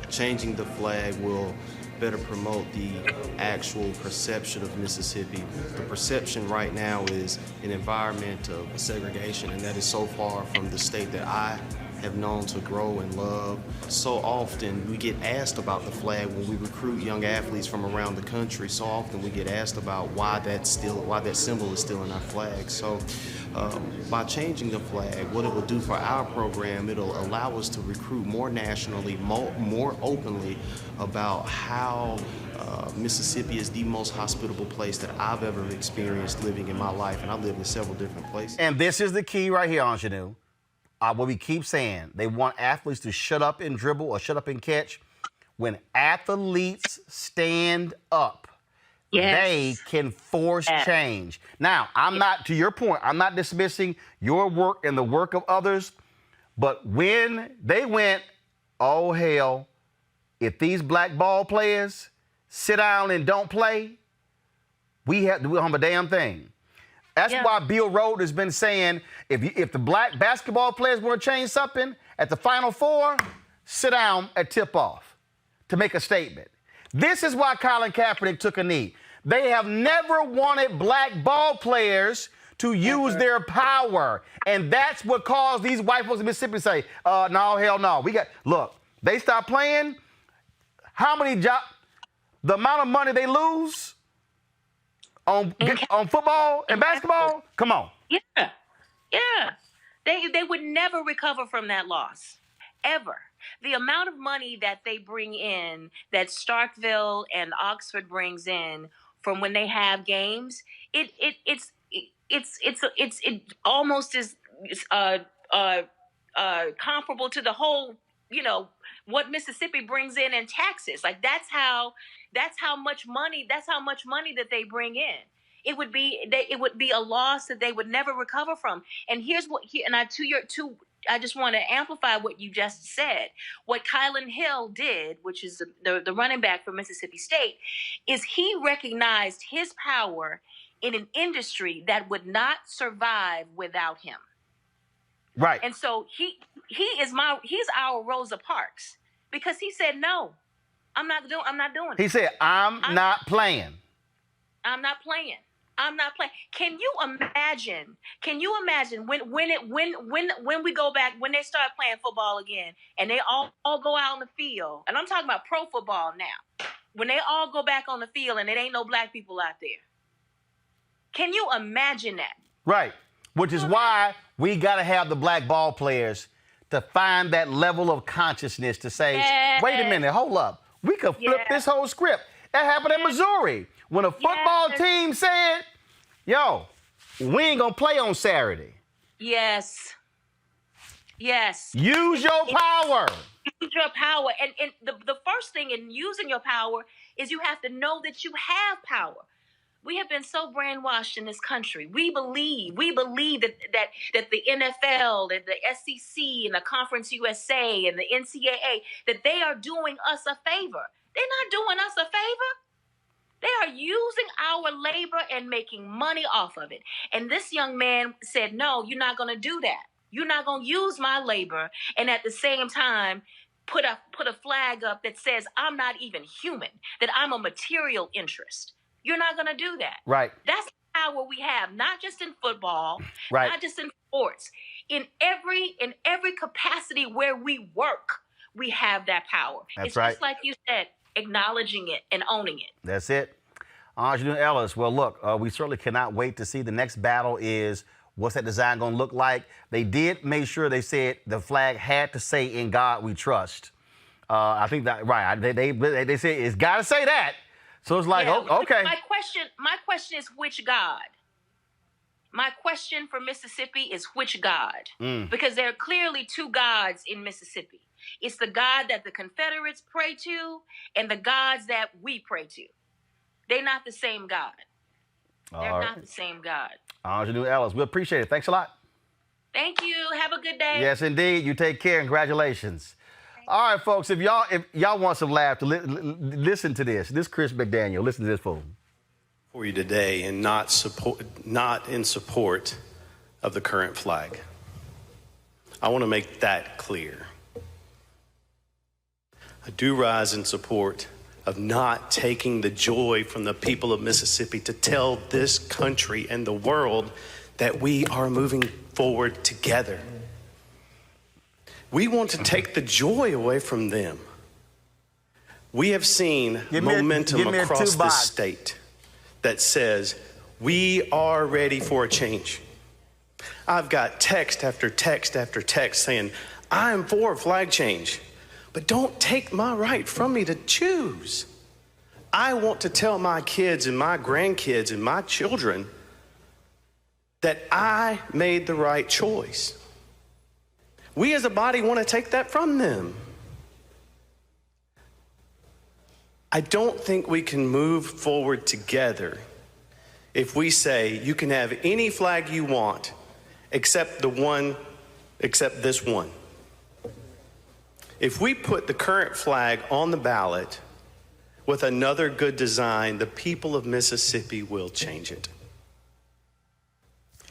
changing the flag will better promote the actual perception of Mississippi. The perception right now is an environment of segregation, and that is so far from the state that I have known to grow and love. So often we get asked about the flag when we recruit young athletes from around the country. So often we get asked about why that symbol is still in our flag. So by changing the flag, what it will do for our program, it'll allow us to recruit more nationally, more openly about how Mississippi is the most hospitable place that I've ever experienced living in my life, and I've lived in several different places. And this is the key right here, Ingenue. What we keep saying, they want athletes to shut up and dribble or shut up and catch. When athletes stand up, they can force change. Now, I'm not, to your point, I'm not dismissing your work and the work of others, but when they went, oh hell, if these black ball players sit down and don't play, we have to do a damn thing. That's why Bill Roland has been saying, if the black basketball players want to change something at the Final Four, sit down at tip-off to make a statement. This is why Colin Kaepernick took a knee. They have never wanted black ball players to use their power. And that's what caused these white folks in Mississippi to say, no, hell no. Look, they stop playing, how many jobs, the amount of money they lose on football and basketball? Come on. Yeah. They would never recover from that loss, ever. The amount of money that they bring in, that Starkville and Oxford brings in from when they have games, it almost is comparable to the whole, what Mississippi brings in taxes. Like that's how much money that they bring in. It would be a loss that they would never recover from. And here's what I just want to amplify what you just said. What Kylan Hill did, which is the running back for Mississippi State, is he recognized his power in an industry that would not survive without him. Right. And so he's our Rosa Parks, because he said, no, I'm not doing it. He said, I'm not playing. I'm not playing. Can you imagine when we go back, when they start playing football again and they all go out on the field, and I'm talking about pro football now, when they all go back on the field and it ain't no black people out there. Can you imagine that? Right. Which is why we got to have the black ball players to find that level of consciousness to say, wait a minute, hold up. We could flip this whole script. That happened in Missouri. When a football team said, yo, we ain't going to play on Saturday. Yes. Use your power. Use your power. And the first thing in using your power is you have to know that you have power. We have been so brainwashed in this country. We believe that the NFL and the SEC and the Conference USA and the NCAA, that they are doing us a favor. They're not doing us a favor. They are using our labor and making money off of it. And this young man said, no, you're not going to do that. You're not going to use my labor and at the same time put a flag up that says I'm not even human, that I'm a material interest. You're not going to do that. Right. That's the power we have, not just in football, right, not just in sports. In every capacity where we work, we have that power. That's it's right. just like you said, acknowledging it and owning it. That's it. Ingenue Ellis, well, look, we certainly cannot wait to see. The next battle is, what's that design going to look like? They did make sure they said the flag had to say, in God we trust. I think that, right, they said it's got to say that. So it's like, okay. My question is which God? My question for Mississippi is which God? Because there are clearly two gods in Mississippi. It's the God that the Confederates pray to and the gods that we pray to. They're not the same God. They're not the same God. Ingenue Ellis, we appreciate it. Thanks a lot. Thank you. Have a good day. Yes, indeed. You take care. Congratulations. All right, folks, if y'all want some laughter, listen to this. This Chris McDaniel. Listen to this fool. For you today, and not in support of the current flag. I want to make that clear. I do rise in support of not taking the joy from the people of Mississippi to tell this country and the world that we are moving forward together. We want to take the joy away from them. We have seen momentum across this state that says we are ready for a change. I've got text after text after text saying, I am for flag change, but don't take my right from me to choose. I want to tell my kids and my grandkids and my children that I made the right choice. We as a body want to take that from them. I don't think we can move forward together if we say you can have any flag you want except this one. If we put the current flag on the ballot with another good design, the people of Mississippi will change it.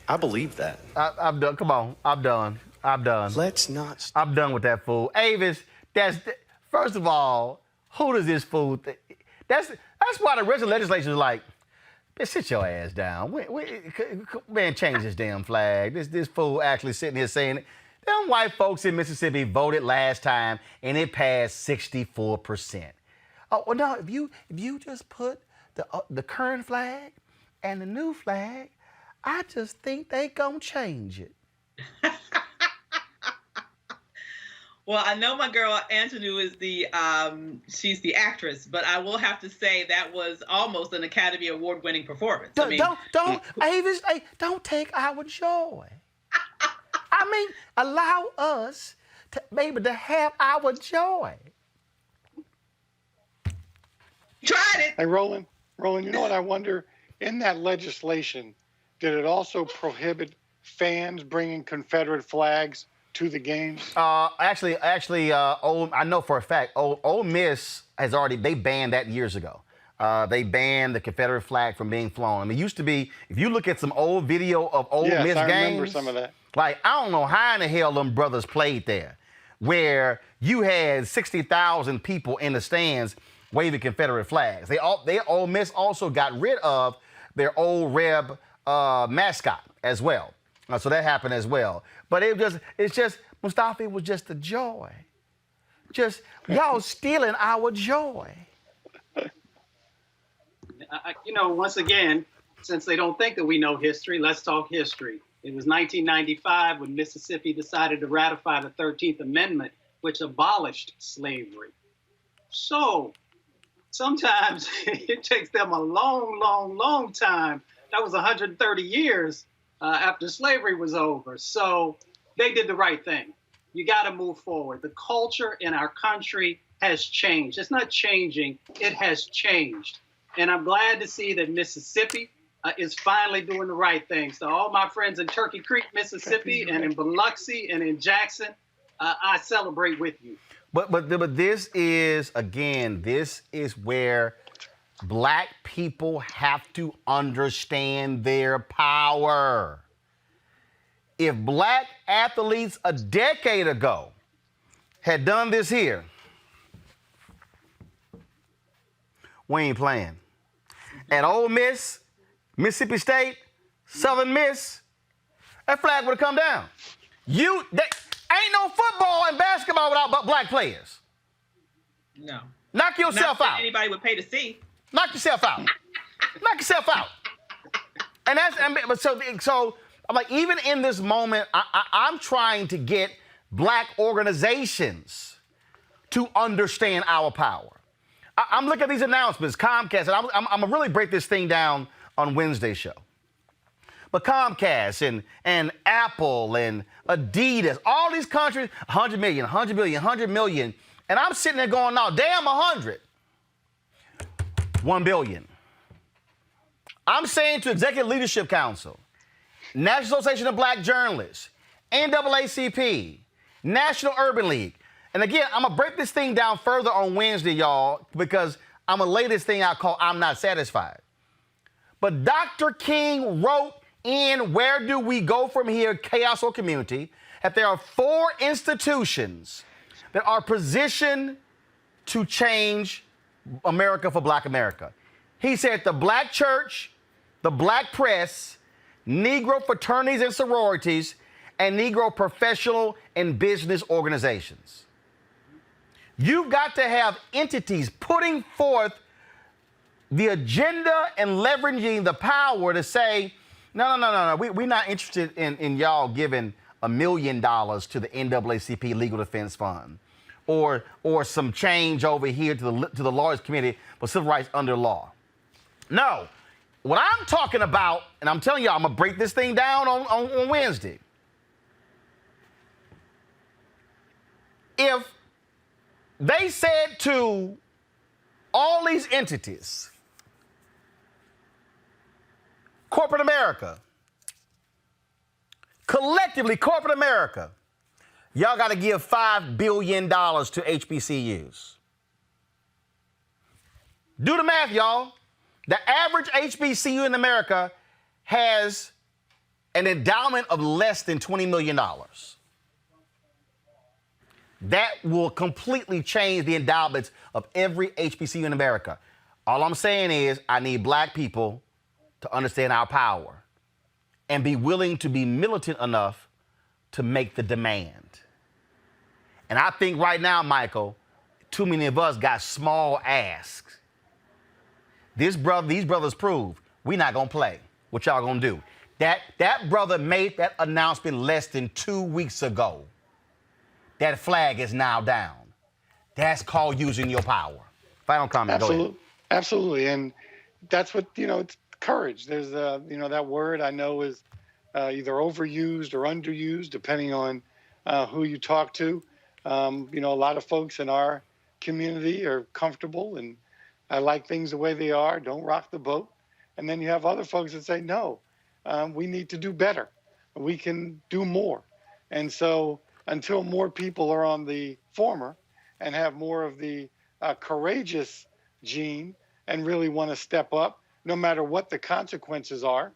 I believe that. I'm done. Come on. I'm done. Let's not. I'm done with that fool. Avis, first of all, who does this fool think? That's why the rest of the legislature is like, man, sit your ass down. Man, change this damn flag. This fool actually sitting here saying it. Them white folks in Mississippi voted last time and it passed 64%. Oh, well, no, if you just put the current flag and the new flag, I just think they gonna change it. Well, I know my girl Antoinette is she's the actress, but I will have to say that was almost an Academy Award-winning performance. Avis, don't take our joy. I mean, allow us to maybe to have our joy. Tried it. Hey, Roland, you know what I wonder? In that legislation, did it also prohibit fans bringing Confederate flags to the games? Actually, I know for a fact, Ole Miss they banned that years ago. They banned the Confederate flag from being flown. I mean, it used to be, if you look at some old video of Ole Miss games. I remember some of that. Like, I don't know how in the hell them brothers played there, where you had 60,000 people in the stands waving Confederate flags. Ole Miss also got rid of their old Reb mascot as well. So that happened as well. But it's just, Mustafa, it was just the joy. Just, y'all stealing our joy. Once again, since they don't think that we know history, let's talk history. It was 1995 when Mississippi decided to ratify the 13th Amendment, which abolished slavery. So sometimes it takes them a long, long, long time. That was 130 years after slavery was over. So they did the right thing. You got to move forward. The culture in our country has changed. It's not changing. It has changed. And I'm glad to see that Mississippi is finally doing the right thing. So all my friends in Turkey Creek, Mississippi, and in Biloxi and in Jackson, I celebrate with you. But this is where Black people have to understand their power. If Black athletes a decade ago had done this here, we ain't playing. At Ole Miss, Mississippi State, Southern Miss, that flag would have come down. Ain't no football and basketball without Black players. No. Knock yourself out. Anybody would pay to see. Knock yourself out. Knock yourself out. And so I'm like, even in this moment, I'm trying to get Black organizations to understand our power. I'm looking at these announcements, Comcast, and I'm going to really break this thing down on Wednesday's show. But Comcast and Apple and Adidas, all these countries, 100 million, 100 billion, 100 million. And I'm sitting there going, no, damn 100. 1 billion. I'm saying to Executive Leadership Council, National Association of Black Journalists, NAACP, National Urban League. And again, I'm going to break this thing down further on Wednesday, y'all, because I'm going to lay this thing out called I'm Not Satisfied. But Dr. King wrote in Where Do We Go From Here, Chaos or Community, that there are 4 institutions that are positioned to change America for Black America. He said the black church, the black press, Negro fraternities and sororities, and Negro professional and business organizations. You've got to have entities putting forth the agenda and leveraging the power to say, no. We're not interested in y'all giving $1 million to the NAACP Legal Defense Fund or some change over here to the Lawyers Committee for Civil Rights under law. No. What I'm talking about, and I'm telling y'all, I'm going to break this thing down on Wednesday. If they said to all these entities, corporate America, collectively corporate America, y'all got to give $5 billion to HBCUs. Do the math, y'all. The average HBCU in America has an endowment of less than $20 million. That will completely change the endowments of every HBCU in America. All I'm saying is I need black people to understand our power and be willing to be militant enough to make the demand. And I think right now, Michael, too many of us got small asks. These brothers prove we're not going to play. What y'all going to do? That brother made that announcement less than 2 weeks ago. That flag is now down. That's called using your power. Final comment, go ahead. Absolutely, and that's what, it's courage. There's, that word I know is either overused or underused, depending on who you talk to. A lot of folks in our community are comfortable and I like things the way they are, don't rock the boat. And then you have other folks that say, no, we need to do better. We can do more. And so until more people are on the former and have more of the courageous gene and really want to step up, no matter what the consequences are,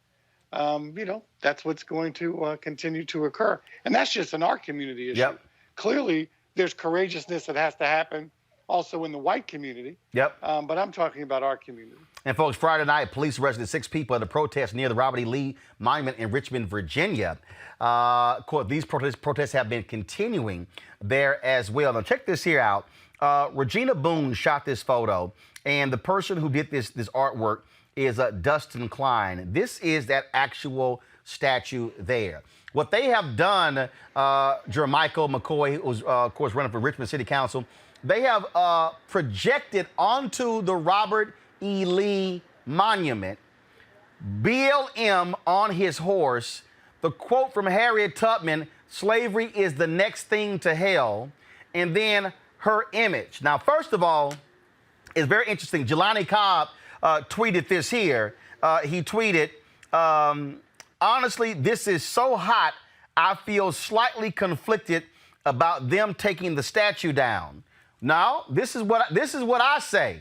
that's what's going to continue to occur. And that's just in our community issue. Yep. Clearly, there's courageousness that has to happen also in the white community. Yep. But I'm talking about our community. And folks, Friday night, police arrested 6 people at a protest near the Robert E. Lee Monument in Richmond, Virginia. These protests have been continuing there as well. Now, check this here out. Regina Boone shot this photo, and the person who did this artwork is Dustin Klein. This is that actual statue there. What they have done, Jermichael McCoy, who's, of course, running for Richmond City Council, they have projected onto the Robert E. Lee Monument, BLM on his horse, the quote from Harriet Tubman, slavery is the next thing to hell, and then her image. Now, first of all, it's very interesting. Jelani Cobb tweeted this here. He tweeted, honestly, this is so hot, I feel slightly conflicted about them taking the statue down. Now, this is what I say.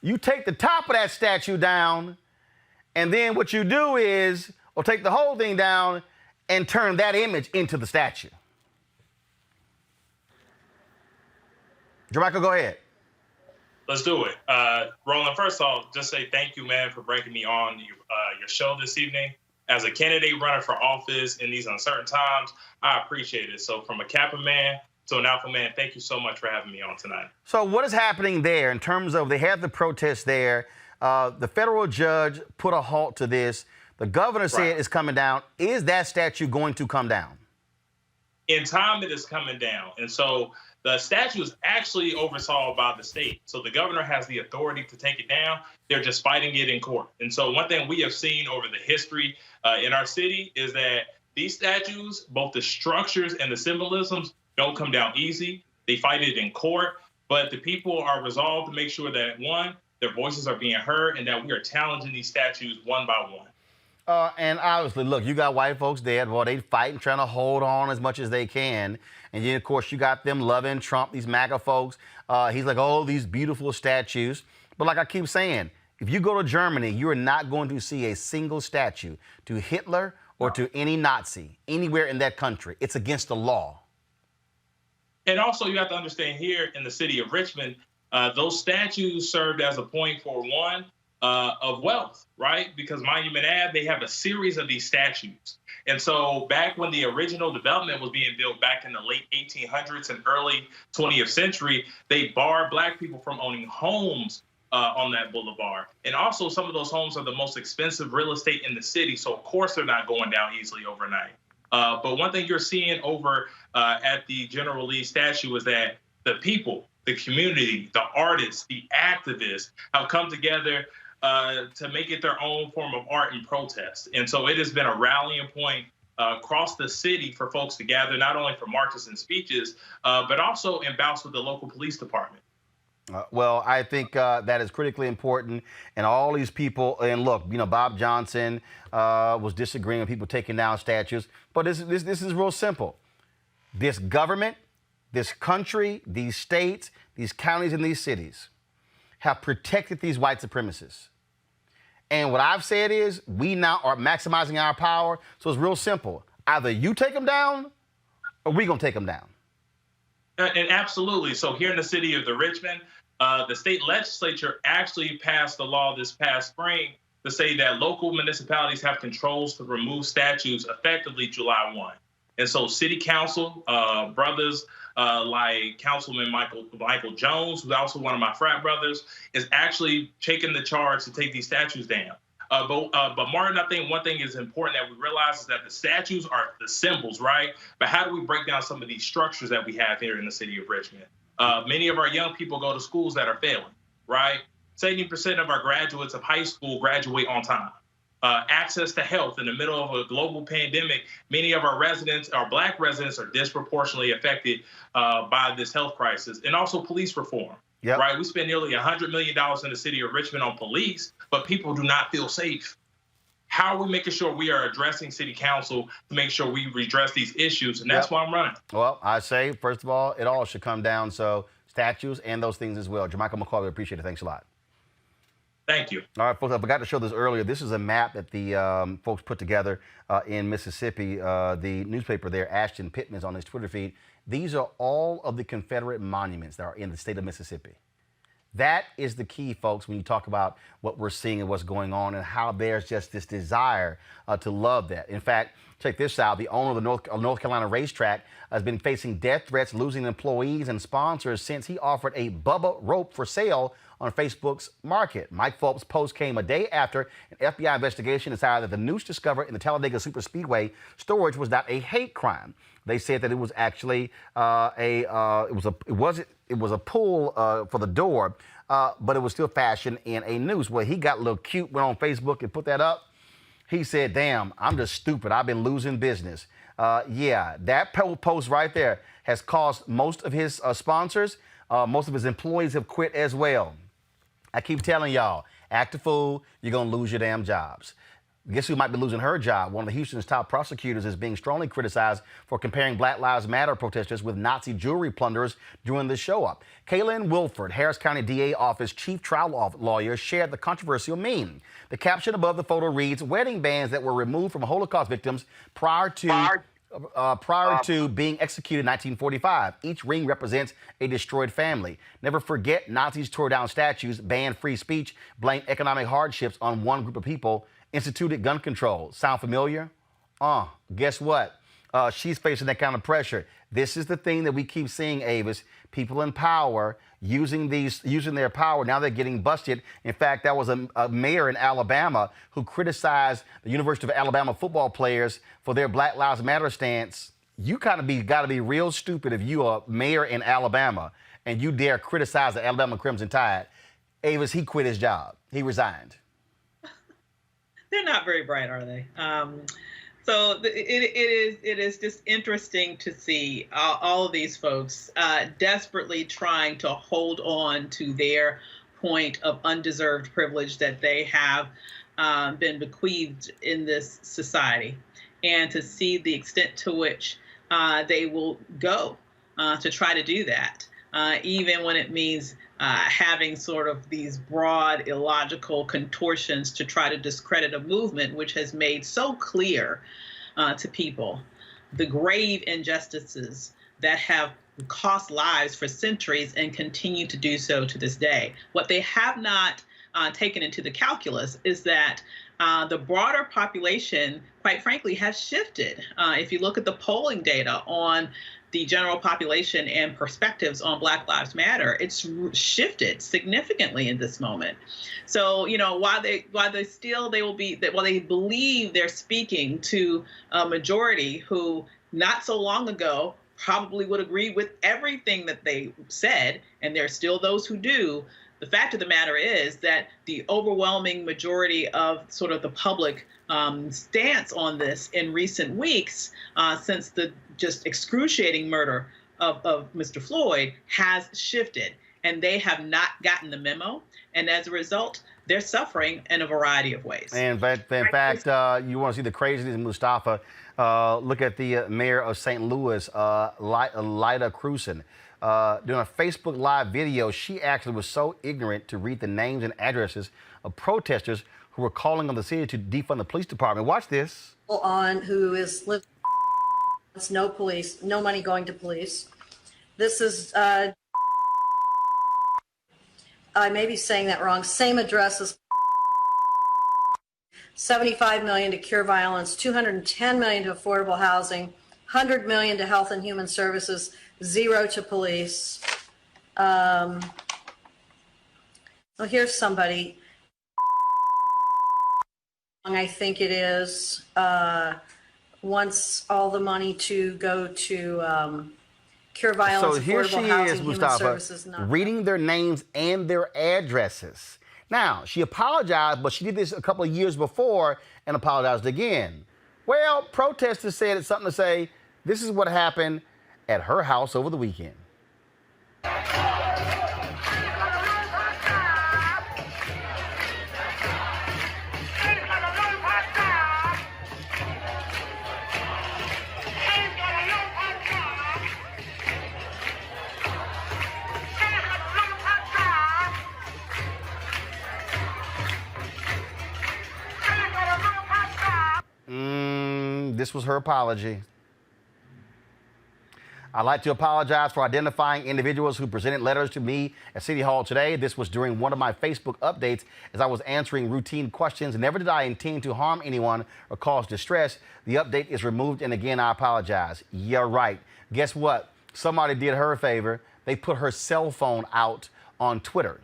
You take the top of that statue down, and then what you do is, or take the whole thing down and turn that image into the statue. Jermichael, go ahead. Let's do it. Roland, first off, just say thank you, man, for bringing me on your show this evening. As a candidate running for office in these uncertain times, I appreciate it. So from a Kappa man to an Alpha man, thank you so much for having me on tonight. So what is happening there in terms of they have the protest there? The federal judge put a halt to this. The governor said it's coming down. Is that statue going to come down? In time, it is coming down. And so the statue is actually oversaw by the state. So the governor has the authority to take it down. They're just fighting it in court. And so one thing we have seen over the history in our city is that these statues, both the structures and the symbolisms, don't come down easy. They fight it in court, but the people are resolved to make sure that, one, their voices are being heard and that we are challenging these statues one by one. And obviously, look, you got white folks there. Well, they fighting, trying to hold on as much as they can. And then, of course, you got them loving Trump, these MAGA folks. He's like, oh, these beautiful statues. But like I keep saying, if you go to Germany, you are not going to see a single statue to Hitler or to any Nazi anywhere in that country. It's against the law. And also, you have to understand here in the city of Richmond, Those statues served as a point for one of wealth, right? Because Monument Ave, they have a series of these statues. And so back when the original development was being built back in the late 1800s and early 20th century, they barred Black people from owning homes on that boulevard. And also some of those homes are the most expensive real estate in the city. So of course they're not going down easily overnight. But one thing you're seeing over at the General Lee statue is that the people, the community, the artists, the activists have come together to make it their own form of art and protest. And so it has been a rallying point across the city for folks to gather, not only for marches and speeches, but also in bouts with the local police department. Well, I think that is critically important. And all these people, and look, you know, Bob Johnson was disagreeing with people taking down statues. But this is real simple. This government, this country, these states, these counties, and these cities have protected these white supremacists. And what I've said is we now are maximizing our power. So it's real simple. Either you take them down or we're going to take them down. And absolutely. So here in the city of Richmond, the state legislature actually passed a law this past spring to say that local municipalities have controls to remove statues effectively July 1. And so city council, brothers like Councilman Michael Jones, who's also one of my frat brothers, is actually taking the charge to take these statues down. But Martin, I think one thing is important that we realize is that the statues are the symbols, right? But how do we break down some of these structures that we have here in the city of Richmond? Many of our young people go to schools that are failing, right? 70% of our graduates of high school graduate on time. Access to health in the middle of a global pandemic, many of our residents, our Black residents, are disproportionately affected by this health crisis. And also police reform. Yep. Right, we spend nearly $100 million in the city of Richmond on police, but people do not feel safe. How are we making sure we are addressing city council to make sure we redress these issues? And that's why I'm running. Well, I say, first of all, it all should come down. So statues and those things as well. Jermichael McCauley, we appreciate it. Thanks a lot. Thank you. All right, folks, I forgot to show this earlier. This is a map that the folks put together in Mississippi. The newspaper there, Ashton Pittman, is on his Twitter feed. These are all of the Confederate monuments that are in the state of Mississippi. That is the key, folks, when you talk about what we're seeing and what's going on and how there's just this desire to love that. In fact, check this out. The owner of the North Carolina racetrack has been facing death threats, losing employees and sponsors since he offered a Bubba rope for sale on Facebook's market. Mike Phelps' post came a day after an FBI investigation decided that the noose discovered in the Talladega Superspeedway storage was not a hate crime. They said that it was actually it was a pull for the door, but it was still fashioned in a noose. Well, he got a little cute, went on Facebook and put that up. He said, "Damn, I'm just stupid. I've been losing business." Yeah, that post right there has cost most of his sponsors. Most of his employees have quit as well. I keep telling y'all, act a fool, you're going to lose your damn jobs. Guess who might be losing her job? One of Houston's top prosecutors is being strongly criticized for comparing Black Lives Matter protesters with Nazi jewelry plunderers during the show-up. Kaylin Wilford, Harris County DA office chief trial lawyer, shared the controversial meme. The caption above the photo reads, "Wedding bands that were removed from Holocaust victims prior to being executed in 1945. Each ring represents a destroyed family. Never forget, Nazis tore down statues, banned free speech, blamed economic hardships on one group of people, instituted gun control." Sound familiar? Guess what? She's facing that kind of pressure. This is the thing that we keep seeing, Avis. People in power using their power. Now they're getting busted. In fact, that was a mayor in Alabama who criticized the University of Alabama football players for their Black Lives Matter stance. You got to be real stupid if you are mayor in Alabama and you dare criticize the Alabama Crimson Tide. Avis, he quit his job. He resigned. They're not very bright, are they? So it is just interesting to see all of these folks desperately trying to hold on to their point of undeserved privilege that they have been bequeathed in this society, and to see the extent to which they will go to try to do that, even when it means having sort of these broad, illogical contortions to try to discredit a movement which has made so clear to people the grave injustices that have cost lives for centuries and continue to do so to this day. What they have not taken into the calculus is that the broader population, quite frankly, has shifted. If you look at the polling data on the general population and perspectives on Black Lives Matter, it's shifted significantly in this moment. So, while they believe they're speaking to a majority who not so long ago probably would agree with everything that they said, and there are still those who do. The fact of the matter is that the overwhelming majority of sort of the public stance on this in recent weeks, since the just excruciating murder of Mr. Floyd, has shifted, and they have not gotten the memo. And as a result, they're suffering in a variety of ways. And in fact, you want to see the craziness, Mustafa? Look at the mayor of St. Louis, Lyda Crewson. Doing a Facebook Live video, she actually was so ignorant to read the names and addresses of protesters who were calling on the city to defund the police department. Watch this. On who is living, no police, no money going to police. This is, I may be saying that wrong, same address as $75 million to cure violence, $210 million to affordable housing, $100 million to health and human services, 0 to police. Well, here's somebody. I think it is wants all the money to go to cure violence, so here she affordable housing, is, human Mustafa, services. reading their names and their addresses. Now, she apologized, but she did this a couple of years before and apologized again. Well, protesters said it's something to say, this is what happened at her house over the weekend. This was her apology. I'd like to apologize for identifying individuals who presented letters to me at City Hall today. This was during one of my Facebook updates as I was answering routine questions. Never did I intend to harm anyone or cause distress. The update is removed, and again, I apologize. You're right. Guess what? Somebody did her a favor. They put her cell phone out on Twitter.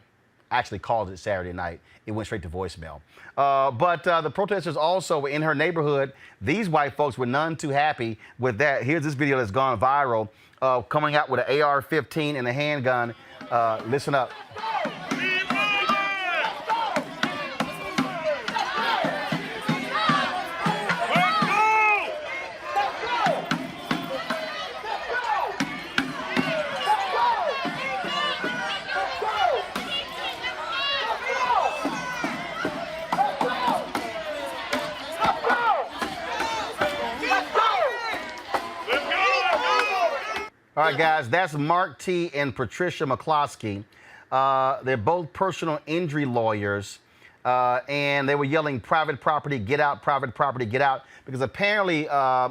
Actually called it Saturday night. It went straight to voicemail. But the protesters also were in her neighborhood. These white folks were none too happy with that. Here's this video that's gone viral, coming out with an AR-15 and a handgun. Listen up. All right, guys, that's Mark T. and Patricia McCloskey. They're both personal injury lawyers, and they were yelling, private property, get out, private property, get out, because apparently,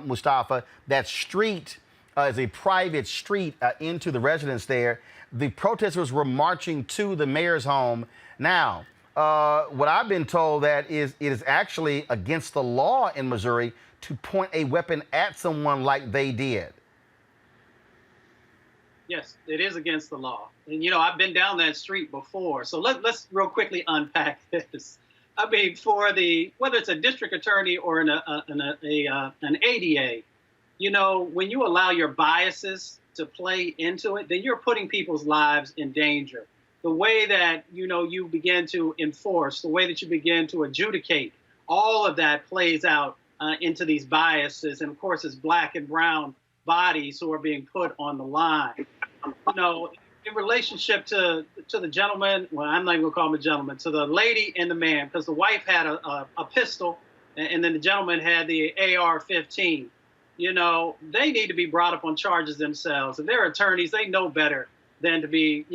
Mustafa, that street is a private street into the residence there. The protesters were marching to the mayor's home. Now, what I've been told that is it is actually against the law in Missouri to point a weapon at someone like they did. Yes, it is against the law. And, I've been down that street before. So let's real quickly unpack this. I mean, whether it's a district attorney or an ADA, when you allow your biases to play into it, then you're putting people's lives in danger. The way that, you begin to enforce, the way that you begin to adjudicate, all of that plays out into these biases. And, of course, it's black and brown bodies who are being put on the line. In relationship to the gentleman, well, I'm not even gonna call him a gentleman, to the lady and the man, because the wife had a pistol and then the gentleman had the AR-15. They need to be brought up on charges themselves. And they're attorneys, they know better than to be,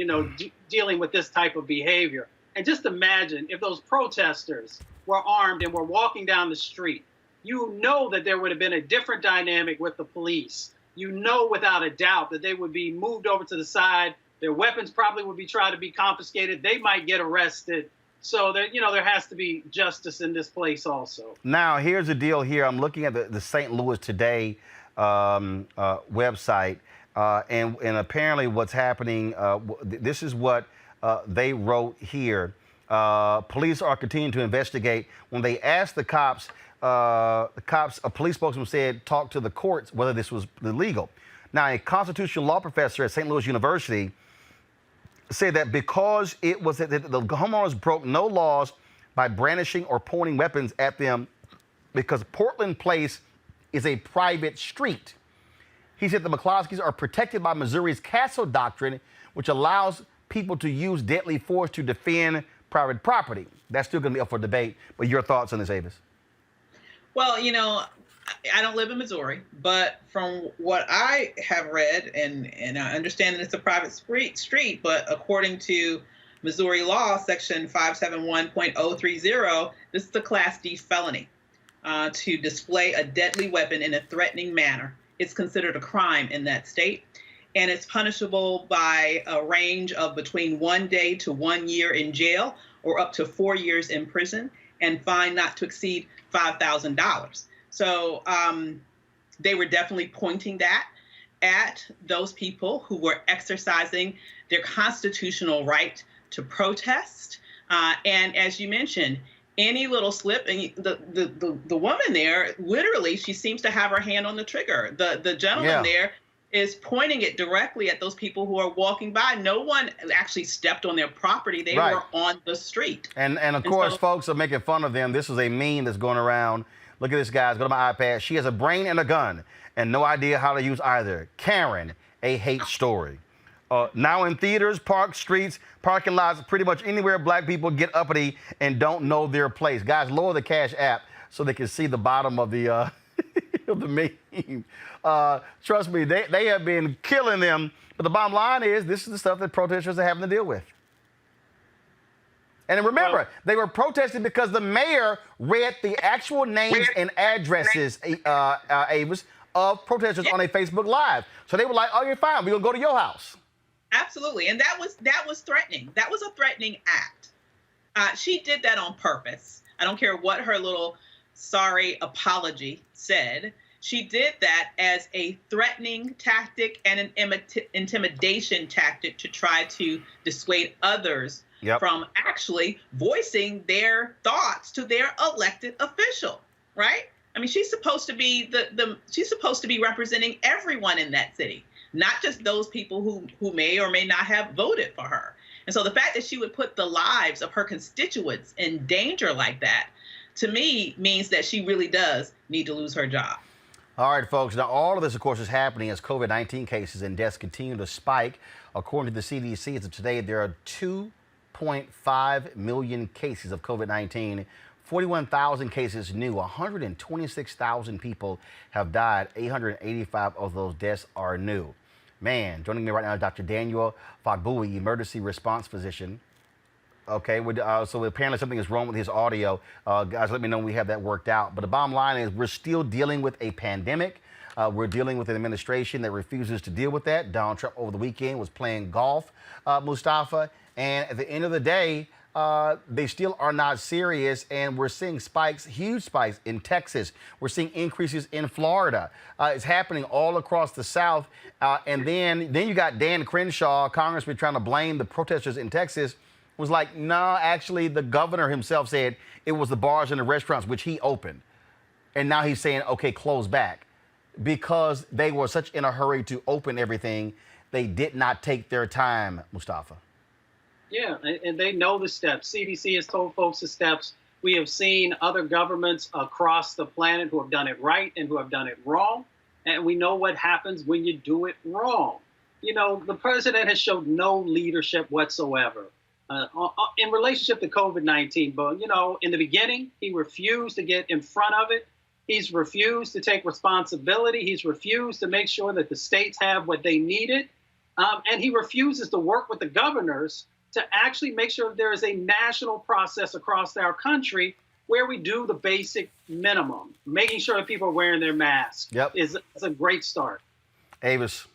dealing with this type of behavior. And just imagine if those protesters were armed and were walking down the street, that there would have been a different dynamic with the police. you know without a doubt that they would be moved over to the side. Their weapons probably would be tried to be confiscated. They might get arrested. So there, there has to be justice in this place also. Now, here's the deal here. I'm looking at the St. Louis Today website, and apparently what's happening, this is what they wrote here. Police are continuing to investigate. When they asked the cops, a police spokesman said, talk to the courts whether this was illegal. Now, a constitutional law professor at St. Louis University said that because it was that the homeowners broke no laws by brandishing or pointing weapons at them because Portland Place is a private street. He said the McCloskeys are protected by Missouri's Castle Doctrine, which allows people to use deadly force to defend private property. That's still going to be up for debate. But your thoughts on this, Avis? Well, I don't live in Missouri, but from what I have read, and I understand that it's a private street, but according to Missouri law, section 571.030, this is a Class D felony. To display a deadly weapon in a threatening manner. It's considered a crime in that state, and it's punishable by a range of between 1 day to 1 year in jail or up to 4 years in prison, and fine not to exceed $5,000. So they were definitely pointing that at those people who were exercising their constitutional right to protest. And as you mentioned, any little slip, and the woman there, literally, she seems to have her hand on the trigger. The gentleman there is pointing it directly at those people who are walking by. No one actually stepped on their property. They were on the street. And of course, folks are making fun of them. This is a meme that's going around. Look at this, guys. Go to my iPad. She has a brain and a gun and no idea how to use either. Karen, a hate story. Now in theaters, parks, streets, parking lots, pretty much anywhere black people get uppity and don't know their place. Guys, lower the Cash app so they can see the bottom of the of the meme. Trust me, they have been killing them. But the bottom line is, this is the stuff that protesters are having to deal with. And remember, they were protesting because the mayor read the actual names and addresses, Avis, of protesters on a Facebook Live. So they were like, oh, you're fine. We're going to go to your house. Absolutely. And that was threatening. That was a threatening act. She did that on purpose. I don't care what her little sorry apology said. She did that as a threatening tactic and an intimidation tactic to try to dissuade others from actually voicing their thoughts to their elected official, right? I mean, she's supposed to be she's supposed to be representing everyone in that city, not just those people who may or may not have voted for her. And so the fact that she would put the lives of her constituents in danger like that, to me, means that she really does need to lose her job. All right, folks. Now, all of this, of course, is happening as COVID-19 cases and deaths continue to spike. According to the CDC, as of today, there are 2.5 million cases of COVID-19. 41,000 cases new. 126,000 people have died. 885 of those deaths are new. Man, joining me right now is Dr. Daniel Fagbui, emergency response physician. Okay, so apparently something is wrong with his audio. Guys, let me know when we have that worked out. But the bottom line is we're still dealing with a pandemic. We're dealing with an administration that refuses to deal with that. Donald Trump over the weekend was playing golf, Mustafa. And at the end of the day, they still are not serious. And we're seeing spikes, huge spikes in Texas. We're seeing increases in Florida. It's happening all across the South. And then you got Dan Crenshaw, Congressman, trying to blame the protesters in Texas. Was like, no, actually, the governor himself said it was the bars and the restaurants, which he opened. And now he's saying, okay, close back. Because they were such in a hurry to open everything, they did not take their time, Mustafa. Yeah, and they know the steps. CDC has told folks the steps. We have seen other governments across the planet who have done it right and who have done it wrong. And we know what happens when you do it wrong. You know, the president has showed no leadership whatsoever. In relationship to COVID-19, but, you know, in the beginning, he refused to get in front of it. He's refused to take responsibility. He's refused to make sure that the states have what they needed. And he refuses to work with the governors to actually make sure there is a national process across our country where we do the basic minimum. Making sure that people are wearing their masks is a great start. Avis.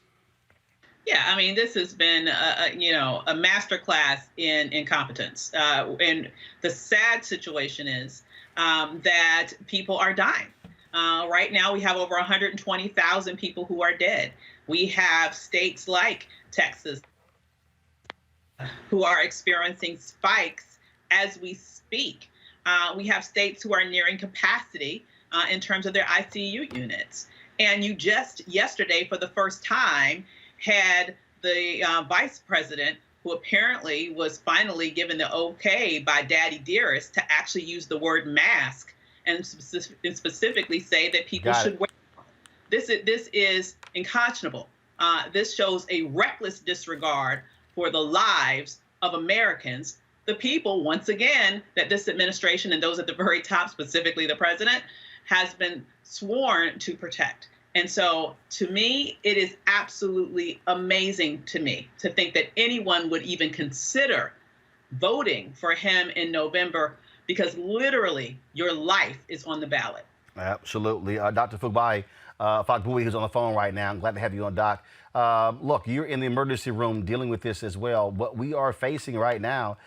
Yeah, I mean, this has been, a masterclass in incompetence. And the sad situation is that people are dying. Right now, we have over 120,000 people who are dead. We have states like Texas who are experiencing spikes as we speak. We have states who are nearing capacity in terms of their ICU units. And you just yesterday, for the first time, had the vice president, who apparently was finally given the okay by Daddy Dearest to actually use the word mask and specifically say that people should wear them. This is unconscionable. This shows a reckless disregard for the lives of Americans, the people, once again, that this administration and those at the very top, specifically the president, has been sworn to protect. And so, to me, it is absolutely amazing to me to think that anyone would even consider voting for him in November, because literally your life is on the ballot. Absolutely. Dr. Fugbai, Fakbui, who's on the phone right now. I'm glad to have you on, Doc. Look, you're in the emergency room dealing with this as well. What we are facing right now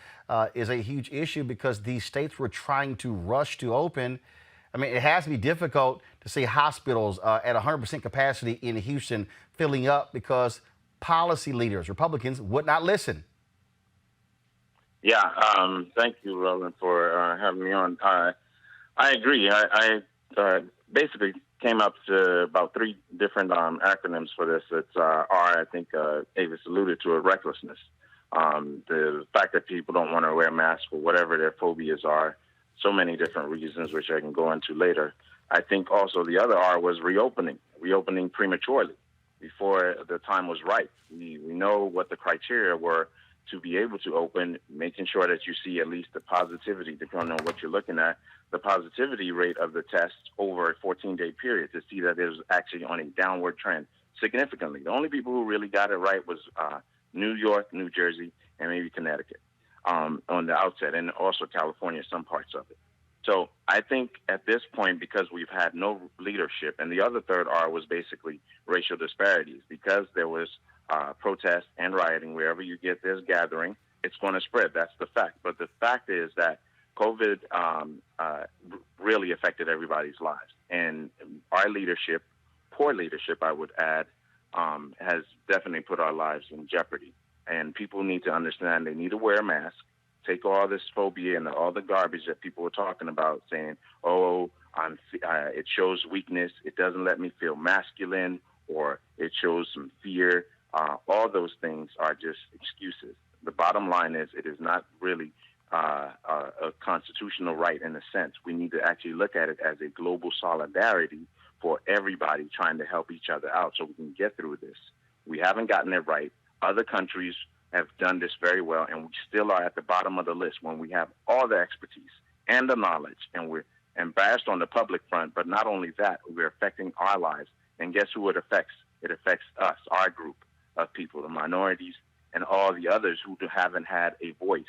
is a huge issue because these states were trying to rush to open. I mean, it has to be difficult to see hospitals at 100% capacity in Houston filling up because policy leaders, Republicans, would not listen. Yeah, thank you, Roland, for having me on. I agree. I basically came up to about 3 different acronyms for this. It's I think Avis alluded to it, recklessness. The fact that people don't want to wear masks for whatever their phobias are, so many different reasons, which I can go into later. I think also the other R was reopening prematurely before the time was right. We know what the criteria were to be able to open, making sure that you see at least the positivity, depending on what you're looking at, the positivity rate of the test over a 14-day period to see that it was actually on a downward trend significantly. The only people who really got it right was New York, New Jersey, and maybe Connecticut on the outset, and also California, some parts of it. So I think at this point, because we've had no leadership, and the other third R was basically racial disparities, because there was protest and rioting. Wherever you get this gathering, it's going to spread. That's the fact. But the fact is that COVID really affected everybody's lives. And our leadership, poor leadership, I would add, has definitely put our lives in jeopardy. And people need to understand they need to wear a mask, take all this phobia and all the garbage that people were talking about, saying, oh, it shows weakness, it doesn't let me feel masculine, or it shows some fear. All those things are just excuses. The bottom line is it is not really a constitutional right in a sense. We need to actually look at it as a global solidarity for everybody trying to help each other out so we can get through this. We haven't gotten it right. Other countries have done this very well, and we still are at the bottom of the list when we have all the expertise and the knowledge, and we're embarrassed on the public front. But not only that, we're affecting our lives. And guess who it affects? It affects us, our group of people, the minorities, and all the others who haven't had a voice.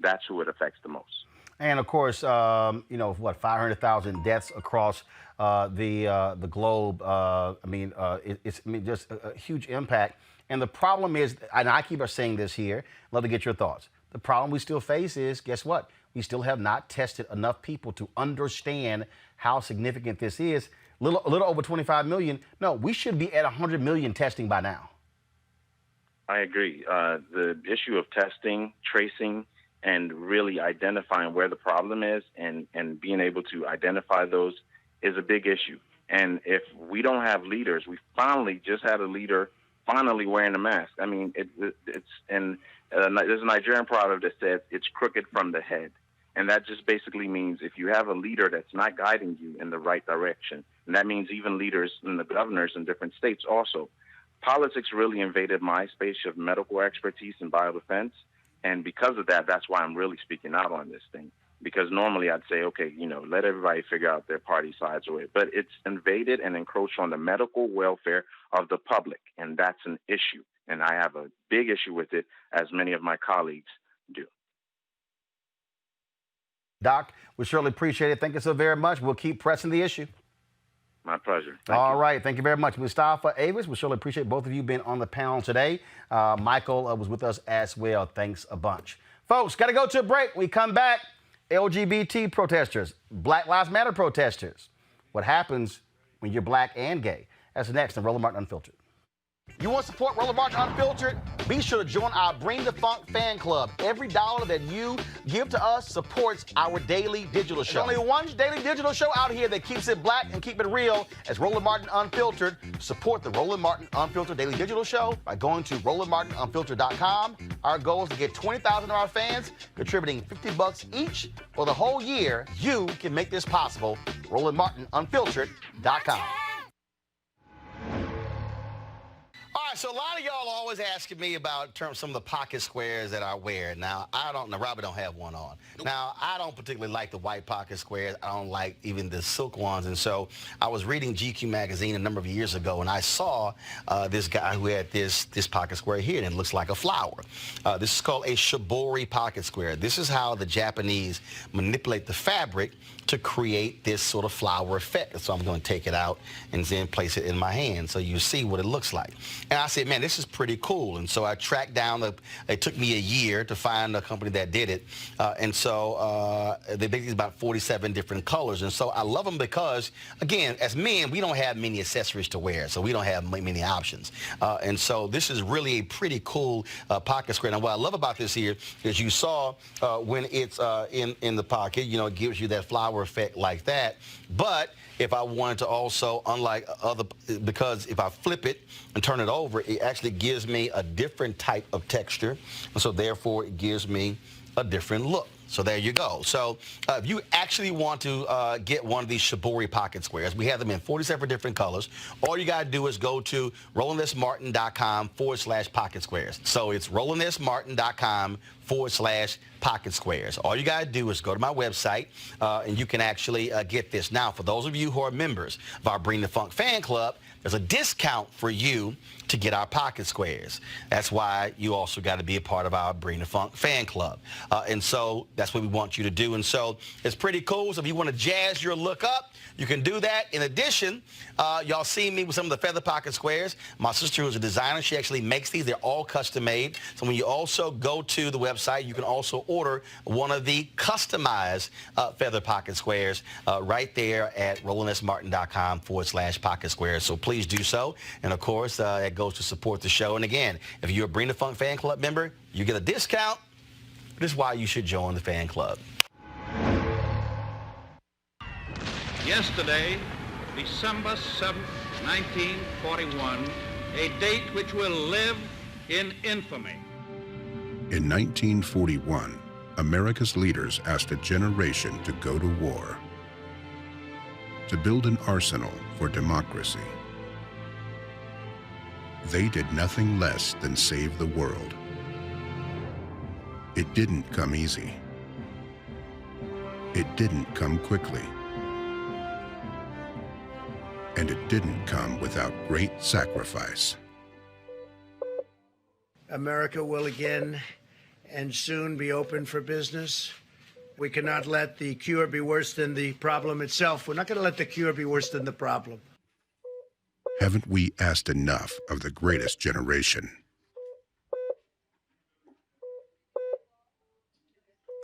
That's who it affects the most. And of course, 500,000 deaths across the globe. It's just a huge impact. And the problem is, and I keep saying this here, love to get your thoughts. The problem we still face is, guess what? We still have not tested enough people to understand how significant this is. A little over 25 million. No, we should be at 100 million testing by now. I agree. The issue of testing, tracing, and really identifying where the problem is and being able to identify those is a big issue. And if we don't have leaders, we finally just had a leader finally wearing a mask. I mean, there's a Nigerian proverb that says it's crooked from the head. And that just basically means if you have a leader that's not guiding you in the right direction, and that means even leaders and the governors in different states also. Politics really invaded my space of medical expertise and biodefense. And because of that, that's why I'm really speaking out on this thing. Because normally I'd say, okay, let everybody figure out their party sides away. But it's invaded and encroached on the medical welfare of the public. And that's an issue. And I have a big issue with it, as many of my colleagues do. Doc, we surely appreciate it. Thank you so very much. We'll keep pressing the issue. My pleasure. All right. Thank you very much. Mustafa, Avis, we surely appreciate both of you being on the panel today. Michael was with us as well. Thanks a bunch. Folks, got to go to a break. We come back. LGBT protesters, Black Lives Matter protesters. What happens when you're black and gay? That's next on Roland Martin Unfiltered. You want to support Roland Martin Unfiltered? Be sure to join our Bring the Funk fan club. Every dollar that you give to us supports our daily digital show. There's only one daily digital show out here that keeps it black and keep it real as Roland Martin Unfiltered. Support the Roland Martin Unfiltered daily digital show by going to RolandMartinUnfiltered.com. Our goal is to get 20,000 of our fans contributing $50 each for the whole year. You can make this possible. RolandMartinUnfiltered.com. All right, so a lot of y'all are always asking me about some of the pocket squares that I wear. Now, Robert don't have one on. Now, I don't particularly like the white pocket squares. I don't like even the silk ones. And so I was reading GQ magazine a number of years ago, and I saw this guy who had this pocket square here, and it looks like a flower. This is called a shibori pocket square. This is how the Japanese manipulate the fabric to create this sort of flower effect. So I'm going to take it out and then place it in my hand so you see what it looks like. And I said, man, this is pretty cool. And so I tracked down, it took me a year to find a company that did it. And so they make these about 47 different colors. And so I love them because, again, as men, we don't have many accessories to wear, so we don't have many options. And so this is really a pretty cool pocket square. Now, what I love about this here is you saw when it's in the pocket, you know, it gives you that flower effect like that. But if I wanted to also, unlike other, because if I flip it and turn it over, it actually gives me a different type of texture. And so therefore it gives me a different look. So there you go. So if you actually want to get one of these shibori pocket squares, we have them in 47 different colors. All you got to do is go to RolandSMartin.com/pocket squares. So it's RolandSMartin.com/pocket squares. All you got to do is go to my website and you can actually get this. Now, for those of you who are members of our Bring the Funk fan club, there's a discount for you to get our pocket squares. That's why you also got to be a part of our Bring the Funk fan club. And so that's what we want you to do. And so it's pretty cool. So if you want to jazz your look up, you can do that. In addition, y'all see me with some of the feather pocket squares. My sister, who's a designer, she actually makes these. They're all custom made. So when you also go to the website, you can also order one of the customized feather pocket squares right there at RolandSMartin.com/pocket squares. So please do so. And of course, it goes to support the show. And again, if you're a Bring the Funk fan club member, you get a discount. This is why you should join the fan club. Yesterday, December 7, 1941, a date which will live in infamy. In 1941, America's leaders asked a generation to go to war, to build an arsenal for democracy. They did nothing less than save the world. It didn't come easy. It didn't come quickly. And it didn't come without great sacrifice. America will again and soon be open for business. We cannot let the cure be worse than the problem itself. We're not going to let the cure be worse than the problem. Haven't we asked enough of the greatest generation?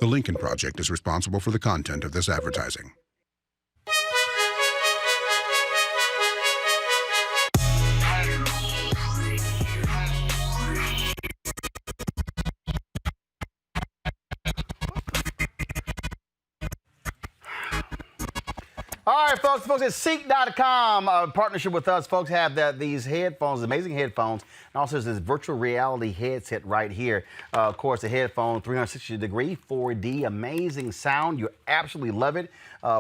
The Lincoln Project is responsible for the content of this advertising. All right, folks at Ceek.com, partnership with us. Folks have these headphones, amazing headphones, and also there's this virtual reality headset right here. Of course, the headphone, 360-degree, 4D, amazing sound. You absolutely love it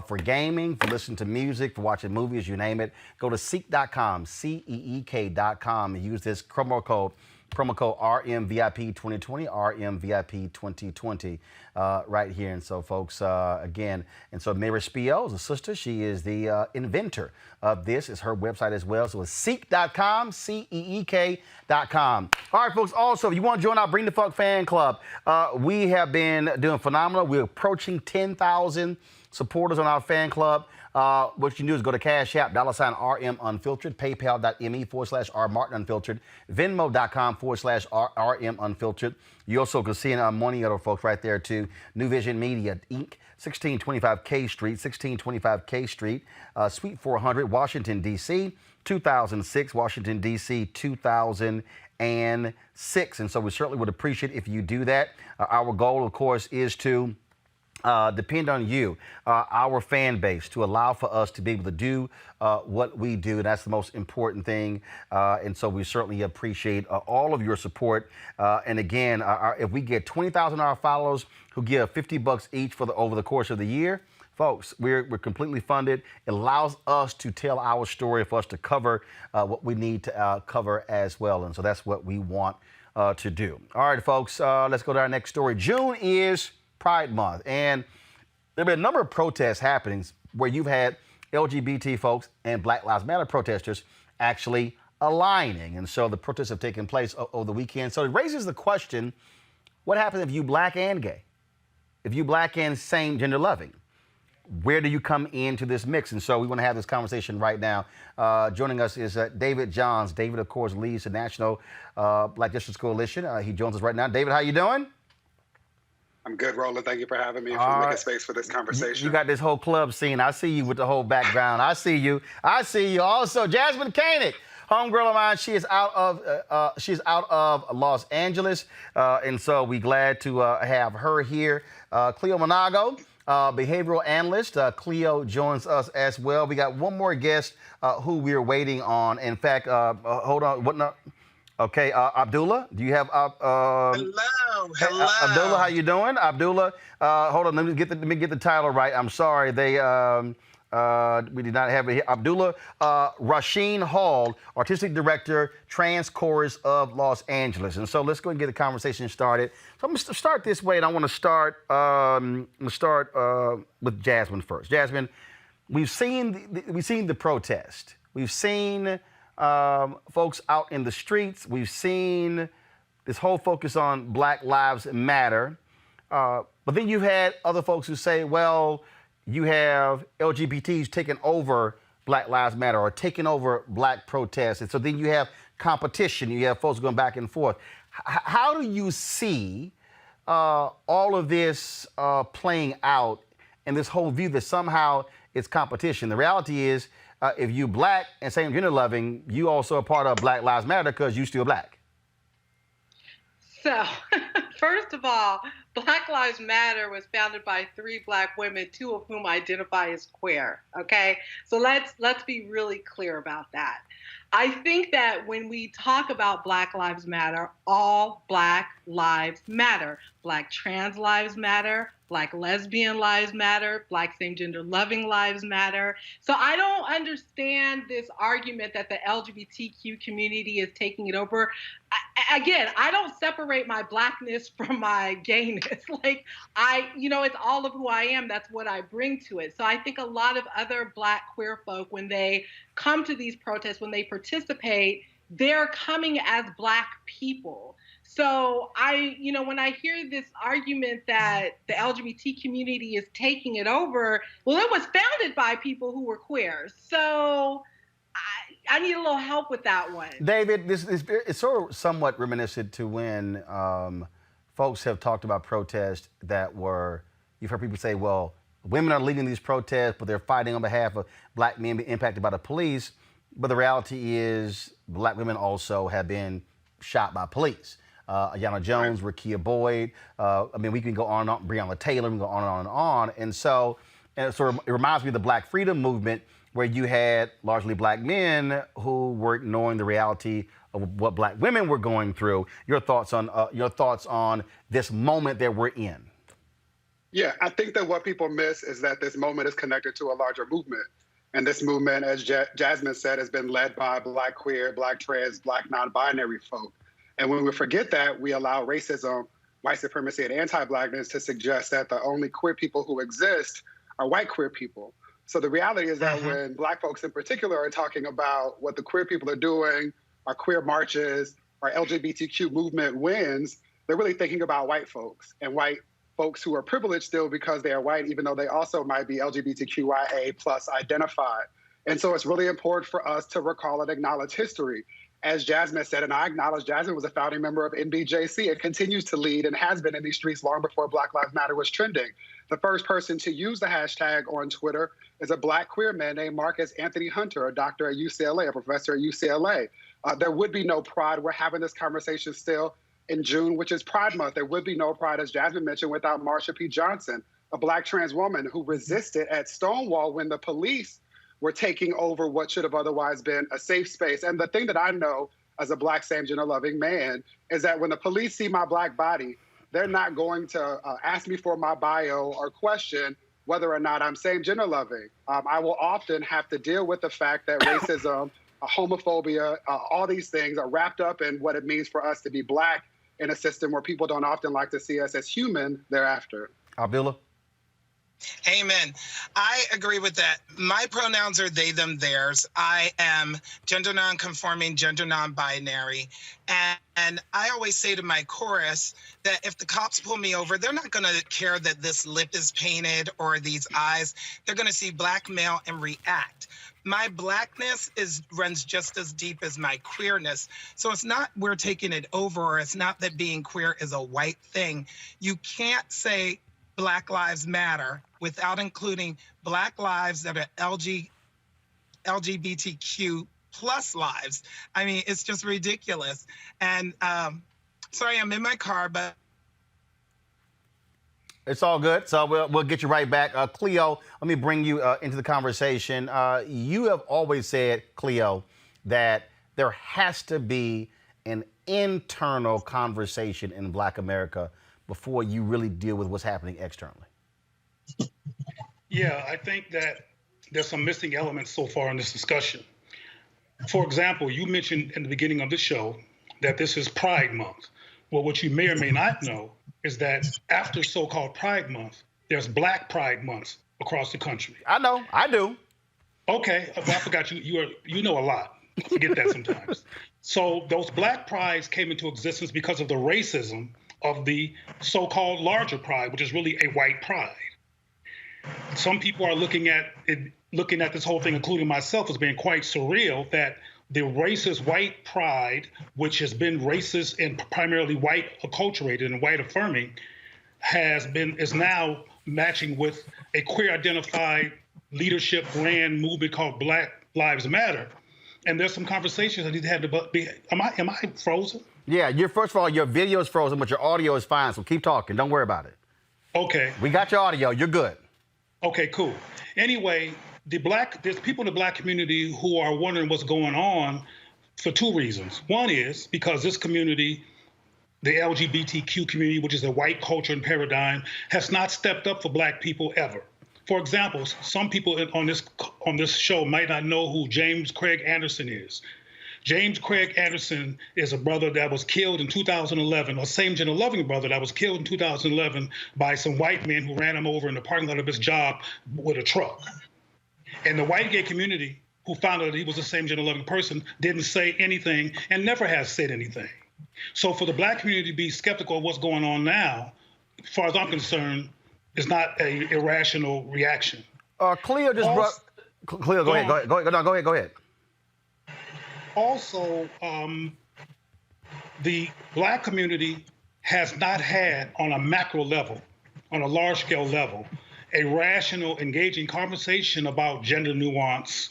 for gaming, for listening to music, for watching movies, you name it. Go to Ceek.com, CEEK.com, and use this promo code RMVIP 2020, RMVIP 2020, right here. And so, folks, again, and so Mary Spio is a sister. She is the inventor of this. It's her website as well. So it's Ceek.com, CEEK.com. All right, folks. Also, if you want to join our Bring the Funk fan club, we have been doing phenomenal. We're approaching 10,000 supporters on our fan club. What you can do is go to Cash App, $RM Unfiltered, PayPal.me/R Martin Unfiltered, Venmo.com/RM Unfiltered. You also can see money other folks right there too. New Vision Media, Inc., 1625 K Street, 1625 K Street, Suite 400, Washington, D.C., 2006, Washington, D.C., 2006. And so we certainly would appreciate if you do that. Our goal, of course, is to depend on you, our fan base, to allow for us to be able to do what we do. That's the most important thing. And so we certainly appreciate all of your support. And again, if we get 20,000 of our followers who give $50 each over the course of the year, folks, we're completely funded. It allows us to tell our story, for us to cover what we need to cover as well. And so that's what we want to do. All right, folks, let's go to our next story. June is Pride Month, and there have been a number of protests happenings where you've had LGBT folks and Black Lives Matter protesters actually aligning. And so the protests have taken place over the weekend. So it raises the question, what happens if you Black and gay? If you Black and same gender loving? Where do you come into this mix? And so we want to have this conversation right now. Joining us is David Johns. David, of course, leads the National Black Justice Coalition. He joins us right now. David, how you doing? I'm good, Roland. Thank you for having me and for making space for this conversation. You got this whole club scene. I see you with the whole background. I see you. I see you. Also, Jasmine Koenig, homegirl of mine. She is out of Los Angeles, and so we're glad to have her here. Cleo Monago, behavioral analyst. Cleo joins us as well. We got one more guest who we're waiting on. In fact, hold on. What not? Okay, Abdullah, do you have? Hello. Abdullah, how you doing? Abdullah, hold on, let me get the title right. I'm sorry, we did not have it here. Abdullah Rasheen Hall, Artistic Director, Trans Chorus of Los Angeles. And so let's go and get the conversation started. So I'm going to start this way, and I want to start with Jasmine first. Jasmine, we've seen the protest. We've seen folks out in the streets. We've seen this whole focus on Black Lives Matter. But then you've had other folks who say, well, you have LGBTs taking over Black Lives Matter or taking over Black protests. And so then you have competition. You have folks going back and forth. How do you see all of this playing out and this whole view that somehow it's competition? The reality is, if you Black and same gender loving, you also are part of Black Lives Matter because you still Black. So, first of all, Black Lives Matter was founded by 3 Black women, 2 of whom identify as queer. Okay, so let's be really clear about that. I think that when we talk about Black Lives Matter, all Black lives matter. Black trans lives matter. Black lesbian lives matter. Black same-gender loving lives matter. So I don't understand this argument that the LGBTQ community is taking it over. Again, I don't separate my Blackness from my gayness. Like, it's all of who I am. That's what I bring to it. So I think a lot of other Black queer folk, when they come to these protests, when they participate, they're coming as Black people. So when I hear this argument that the LGBT community is taking it over, well, it was founded by people who were queer. So I need a little help with that one. David, it's sort of somewhat reminiscent to when folks have talked about protests that were, you've heard people say, well, women are leading these protests, but they're fighting on behalf of Black men being impacted by the police. But the reality is Black women also have been shot by police. Ayanna Jones, Rekia Boyd. We can go on and on. Breonna Taylor, we can go on and on and on. And so it reminds me of the Black Freedom Movement, where you had largely Black men who were ignoring the reality of what Black women were going through. Your thoughts on this moment that we're in? Yeah, I think that what people miss is that this moment is connected to a larger movement. And this movement, as Jasmine said, has been led by Black queer, Black trans, Black non-binary folk. And when we forget that, we allow racism, white supremacy, and anti-Blackness to suggest that the only queer people who exist are white queer people. So the reality is that when Black folks in particular are talking about what the queer people are doing, our queer marches, our LGBTQ movement wins, they're really thinking about white folks and white folks who are privileged still because they are white, even though they also might be LGBTQIA plus identified. And so it's really important for us to recall and acknowledge history. As Jasmine said, and I acknowledge Jasmine was a founding member of NBJC and continues to lead and has been in these streets long before Black Lives Matter was trending. The first person to use the hashtag on Twitter is a Black queer man named Marcus Anthony Hunter, a doctor at UCLA, a professor at UCLA. There would be no pride. We're having this conversation still in June, which is Pride Month. There would be no pride, as Jasmine mentioned, without Marsha P. Johnson, a Black trans woman who resisted at Stonewall when the police were taking over what should have otherwise been a safe space. And the thing that I know as a Black same-gender loving man is that when the police see my Black body, they're not going to ask me for my bio or question whether or not I'm same-gender loving. I will often have to deal with the fact that racism, homophobia, all these things are wrapped up in what it means for us to be Black in a system where people don't often like to see us as human thereafter. Abdullah? Amen. I agree with that. My pronouns are they, them, theirs. I am gender non-conforming, gender non-binary. And I always say to my chorus that if the cops pull me over, they're not going to care that this lip is painted or these eyes. They're going to see Black male and react. My Blackness runs just as deep as my queerness. So it's not we're taking it over, or it's not that being queer is a white thing. You can't say Black Lives Matter without including Black lives that are LGBTQ plus lives. I mean, it's just ridiculous. And sorry, I'm in my car, but. It's all good. So we'll get you right back. Cleo, let me bring you into the conversation. You have always said, Cleo, that there has to be an internal conversation in Black America before you really deal with what's happening externally. Yeah, I think that there's some missing elements so far in this discussion. For example, you mentioned in the beginning of the show that this is Pride Month. Well, what you may or may not know is that after so-called Pride Month, there's Black Pride Months across the country. I know, I do. Okay, but I forgot you know a lot. I forget that sometimes. So those Black Prides came into existence because of the racism of the so-called larger pride, which is really a white pride. Some people are looking at this whole thing, including myself, as being quite surreal, that the racist white pride, which has been racist and primarily white acculturated and white affirming, is now matching with a queer identified leadership brand movement called Black Lives Matter. And there's some conversations that need to have to be. Am I frozen? Yeah, first of all, your video is frozen, but your audio is fine, so keep talking. Don't worry about it. Okay. We got your audio. You're good. Okay, cool. Anyway, there's people in the Black community who are wondering what's going on for two reasons. One is because this community, the LGBTQ community, which is a white culture and paradigm, has not stepped up for Black people ever. For example, some people on this show might not know who James Craig Anderson is. James Craig Anderson is a brother that was killed in 2011, a same-gender loving brother that was killed in 2011 by some white men who ran him over in the parking lot of his job with a truck. And the white gay community, who found out that he was a same-gender loving person, didn't say anything and never has said anything. So for the Black community to be skeptical of what's going on now, as far as I'm concerned, is not an irrational reaction. Cleo just brought. Cleo, go ahead. Also, the Black community has not had, on a macro level, on a large-scale level, a rational, engaging conversation about gender nuance,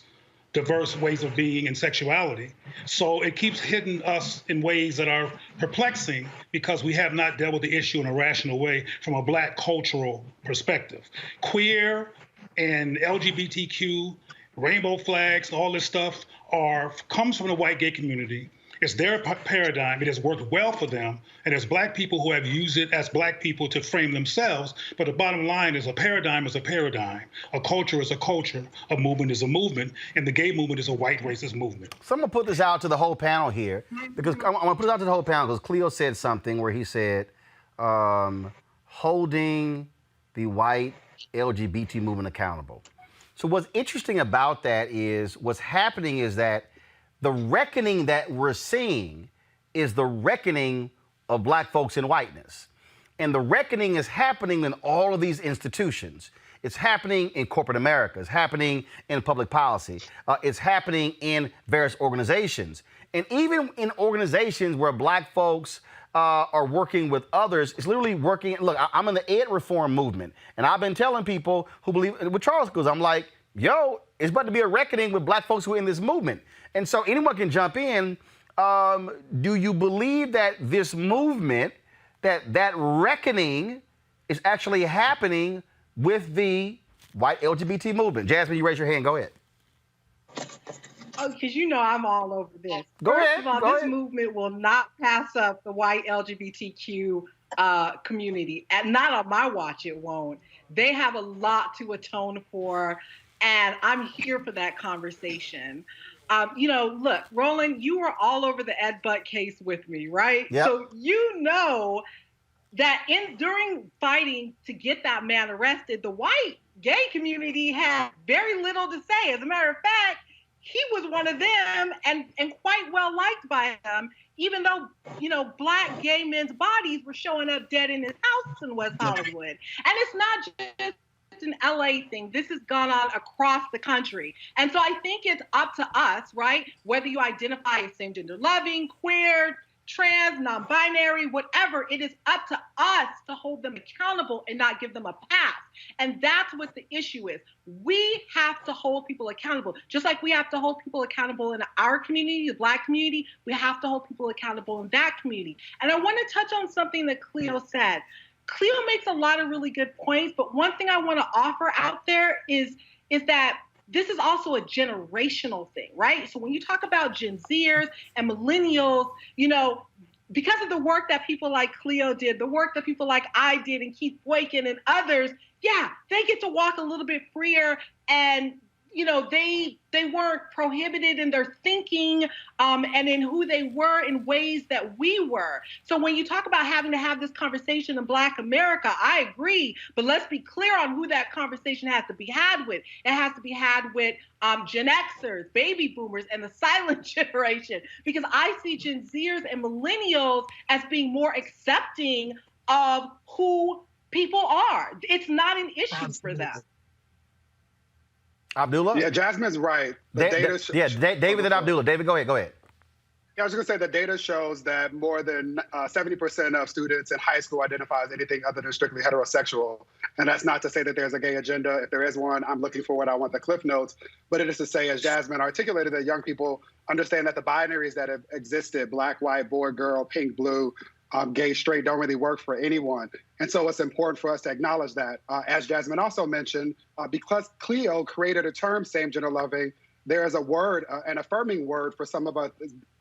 diverse ways of being, and sexuality. So it keeps hitting us in ways that are perplexing because we have not dealt with the issue in a rational way from a Black cultural perspective. Queer and LGBTQ, rainbow flags, all this stuff comes from the white gay community. It's their paradigm. It has worked well for them. And there's Black people who have used it as Black people to frame themselves. But the bottom line is a paradigm is a paradigm. A culture is a culture. A movement is a movement. And the gay movement is a white racist movement. So I'm going to put this out to the whole panel here. Because I'm going to put it out to the whole panel because Cleo said something where he said holding the white LGBT movement accountable. So what's interesting about that is what's happening is that the reckoning that we're seeing is the reckoning of Black folks in whiteness. And the reckoning is happening in all of these institutions. It's happening in corporate America. It's happening in public policy. It's happening in various organizations. And even in organizations where black folks are working with others, it's literally working. Look, I'm in the ed reform movement, and I've been telling people who believe with Charles schools, I'm like, yo, it's about to be a reckoning with black folks who are in this movement. And so anyone can jump in. Do you believe that this movement, that reckoning is actually happening with the white LGBT movement? Jasmine, you raise your hand. Go ahead. Oh, because you know I'm all over this. Go First ahead. of all, Go this ahead. movement will not pass up the white LGBTQ community. And not on my watch, it won't. They have a lot to atone for, and I'm here for that conversation. Look, Roland, you were all over the Ed Butt case with me, right? Yep. So you know that during fighting to get that man arrested, the white gay community had very little to say. As a matter of fact, he was one of them and quite well liked by them, even though, black gay men's bodies were showing up dead in his house in West Hollywood. And it's not just an LA thing. This has gone on across the country. And so I think it's up to us, right? Whether you identify as same gender loving, queer, trans, non-binary, whatever, it is up to us to hold them accountable and not give them a pass. And that's what the issue is. We have to hold people accountable. Just like we have to hold people accountable in our community, the black community, we have to hold people accountable in that community. And I want to touch on something that Cleo said. Cleo makes a lot of really good points, but one thing I want to offer out there is that this is also a generational thing, right? So when you talk about Gen Zers and millennials, because of the work that people like Cleo did, the work that people like I did and Keith Boykin and others, yeah, they get to walk a little bit freer, and they weren't prohibited in their thinking and in who they were in ways that we were. So when you talk about having to have this conversation in Black America, I agree, but let's be clear on who that conversation has to be had with. It has to be had with Gen Xers, baby boomers, and the silent generation, because I see Gen Zers and millennials as being more accepting of who people are. It's not an issue for them. Abdullah? Yeah, Jasmine's right. David and Abdullah. David, go ahead. Yeah, I was going to say the data shows that more than 70% of students in high school identify as anything other than strictly heterosexual. And that's not to say that there's a gay agenda. If there is one, I'm looking for what I want the Cliff Notes. But it is to say, as Jasmine articulated, that young people understand that the binaries that have existed, black, white, boy, girl, pink, blue, gay, straight, don't really work for anyone. And so it's important for us to acknowledge that. As Jasmine also mentioned, because Cleo created a term, same gender loving, there is a word, an affirming word for some of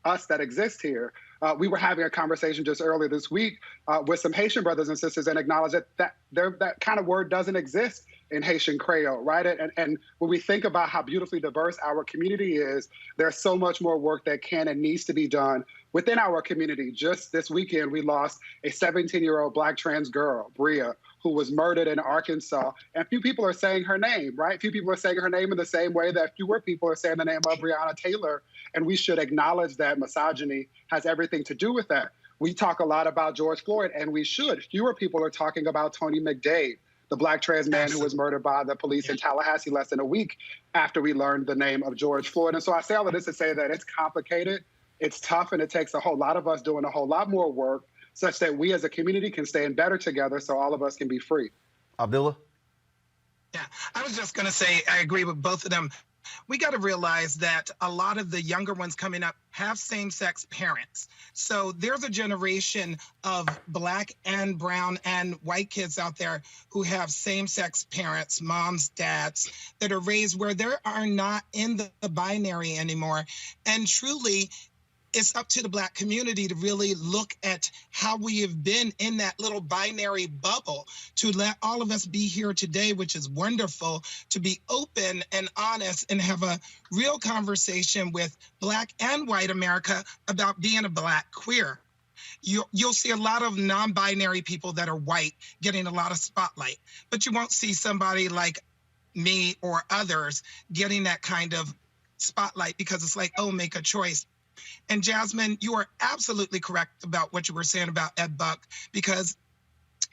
us that exist here. We were having a conversation just earlier this week with some Haitian brothers and sisters and acknowledge that kind of word doesn't exist in Haitian Creole, right? And when we think about how beautifully diverse our community is, there's so much more work that can and needs to be done within our community. Just this weekend, we lost a 17-year-old black trans girl, Bria, who was murdered in Arkansas. And few people are saying her name, right? Few people are saying her name in the same way that fewer people are saying the name of Breonna Taylor. And we should acknowledge that misogyny has everything to do with that. We talk a lot about George Floyd, and we should. Fewer people are talking about Tony McDade, the black trans man who was murdered by the police in Tallahassee less than a week after we learned the name of George Floyd. And so I say all of this to say that it's complicated, it's tough, and it takes a whole lot of us doing a whole lot more work such that we as a community can stand better together so all of us can be free. Abdullah? Yeah, I was just going to say, I agree with both of them. We got to realize that a lot of the younger ones coming up have same-sex parents. So there's a generation of black and brown and white kids out there who have same-sex parents, moms, dads, that are raised where they are not in the binary anymore. And truly, it's up to the black community to really look at how we have been in that little binary bubble, to let all of us be here today, which is wonderful, to be open and honest and have a real conversation with black and white America about being a black queer. You'll see a lot of non-binary people that are white getting a lot of spotlight, but you won't see somebody like me or others getting that kind of spotlight because it's like, oh, make a choice. And Jasmine, you are absolutely correct about what you were saying about Ed Buck, because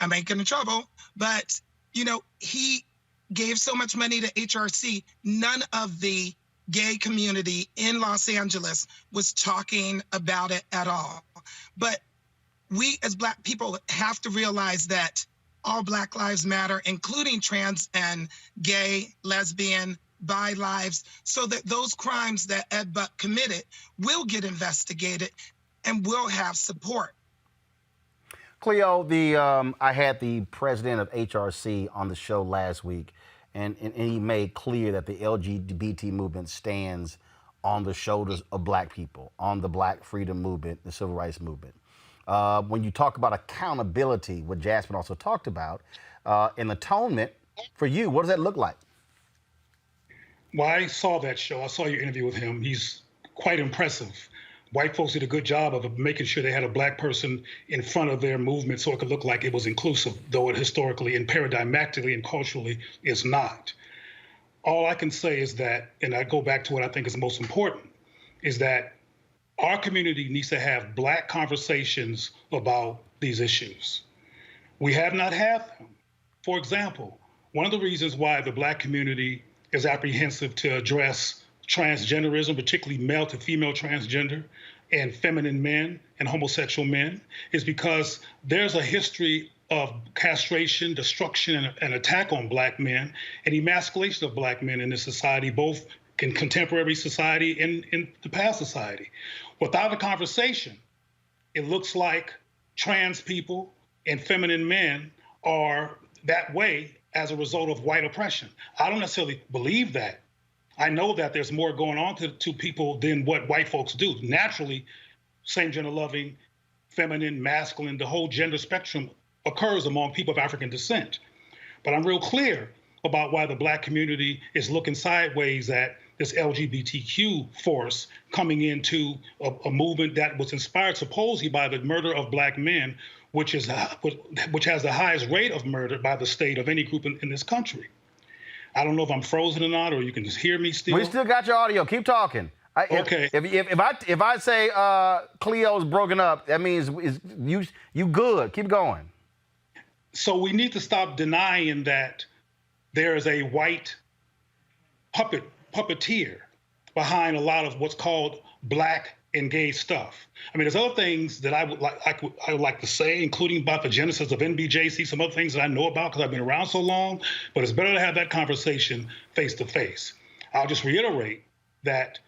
I might get in trouble, but, you know, he gave so much money to HRC, none of the gay community in Los Angeles was talking about it at all. But we as Black people have to realize that all Black lives matter, including trans and gay, lesbian, bi lives, so that those crimes that Ed Buck committed will get investigated and will have support. Cleo, I had the president of HRC on the show last week, and he made clear that the LGBT movement stands on the shoulders of Black people, on the Black freedom movement, the civil rights movement. When you talk about accountability, what Jasmine also talked about, and atonement, for you, what does that look like? Well, I saw that show. I saw your interview with him. He's quite impressive. White folks did a good job of making sure they had a Black person in front of their movement so it could look like it was inclusive, though it historically and paradigmatically and culturally is not. All I can say is that, and I go back to what I think is most important, is that our community needs to have Black conversations about these issues. We have not had them. For example, one of the reasons why the Black community is apprehensive to address transgenderism, particularly male to female transgender, and feminine men and homosexual men, is because there's a history of castration, destruction, and attack on Black men, and emasculation of Black men in this society, both in contemporary society and in the past society. Without a conversation, it looks like trans people and feminine men are that way as a result of white oppression. I don't necessarily believe that. I know that there's more going on to people than what white folks do. Naturally, same gender loving, feminine, masculine, the whole gender spectrum occurs among people of African descent. But I'm real clear about why the Black community is looking sideways at this LGBTQ force coming into a movement that was inspired supposedly by the murder of Black men, which has the highest rate of murder by the state of any group in this country. I don't know if I'm frozen or not, or you can just hear me still. We still got your audio. Keep talking. Okay. If I say Cleo's broken up, that means you good. Keep going. So we need to stop denying that there is a white puppeteer behind a lot of what's called Black and gay stuff. I mean, there's other things that I would like to say, including about the genesis of NBJC, some other things that I know about because I've been around so long, but it's better to have that conversation face to face. I'll just reiterate that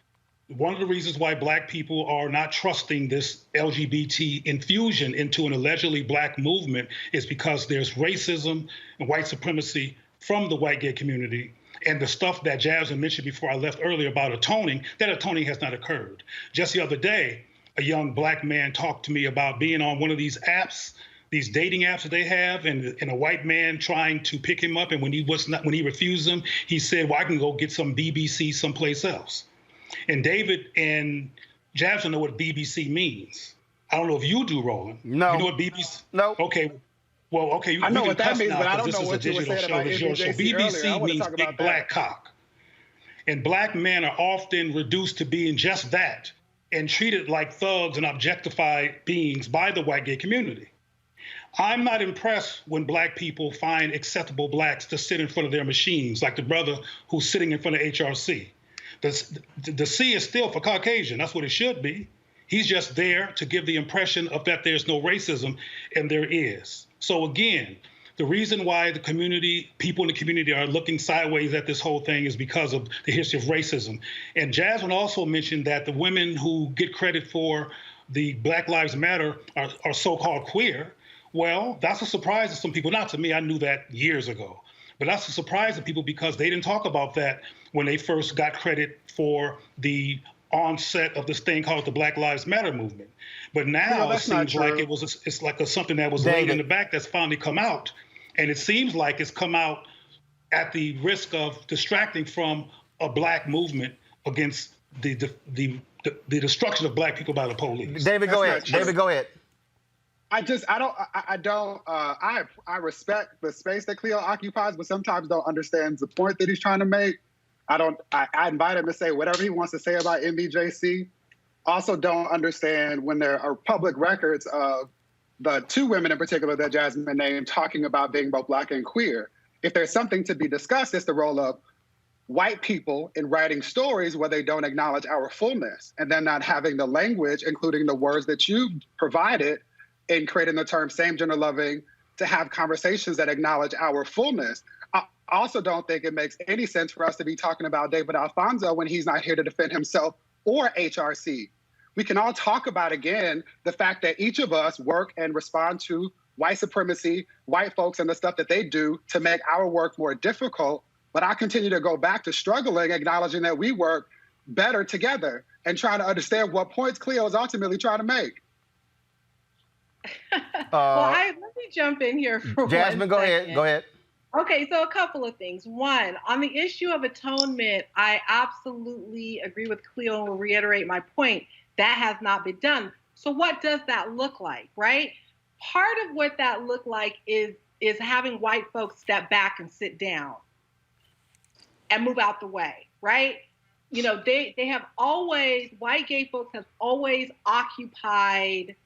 one of the reasons why Black people are not trusting this LGBT infusion into an allegedly Black movement is because there's racism and white supremacy from the white gay community. And the stuff that Jasmine mentioned before I left earlier about atoning, that atoning has not occurred. Just the other day, a young Black man talked to me about being on one of these apps, these dating apps that they have, and a white man trying to pick him up. And when he refused him, he said, well, I can go get some BBC someplace else. And David and Jasmine know what BBC means. I don't know if you do, Roland. No. You know what BBC? No. Okay. Well, okay, I know what that means, but I don't this know is what a you were digital saying show. about It's your show. NBJC BBC earlier. I want to means talk big about Black that. cock. And Black men are often reduced to being just that and treated like thugs and objectified beings by the white gay community. I'm not impressed when Black people find acceptable Blacks to sit in front of their machines, like the brother who's sitting in front of HRC. The C is still for Caucasian. That's what it should be. He's just there to give the impression of that there's no racism, and there is. So again, the reason why the community, people in the community are looking sideways at this whole thing is because of the history of racism. And Jasmine also mentioned that the women who get credit for the Black Lives Matter are so-called queer. Well, that's a surprise to some people. Not to me, I knew that years ago. But that's a surprise to people because they didn't talk about that when they first got credit for the onset of this thing called the Black Lives Matter movement. But now it seems like it's like something that was laid in the back that's finally come out. And it seems like it's come out at the risk of distracting from a Black movement against the destruction of Black people by the police. David, go ahead. David, go ahead. I respect the space that Cleo occupies, but sometimes don't understand the point that he's trying to make. I invite him to say whatever he wants to say about NBJC. Also don't understand when there are public records of the two women in particular that Jasmine named talking about being both Black and queer. If there's something to be discussed, it's the role of white people in writing stories where they don't acknowledge our fullness, and then not having the language, including the words that you provided in creating the term same gender loving, to have conversations that acknowledge our fullness. I also don't think it makes any sense for us to be talking about David Alfonso when he's not here to defend himself or HRC. We can all talk about, again, the fact that each of us work and respond to white supremacy, white folks, and the stuff that they do to make our work more difficult. But I continue to go back to struggling, acknowledging that we work better together and trying to understand what points Cleo is ultimately trying to make. Let me jump in here for Jasmine, go ahead. Okay, so a couple of things. One, on the issue of atonement, I absolutely agree with Cleo and will reiterate my point. That has not been done. So what does that look like, right? Part of what that looked like is having white folks step back and sit down and move out the way, right? You know, they have always, white gay folks have always occupied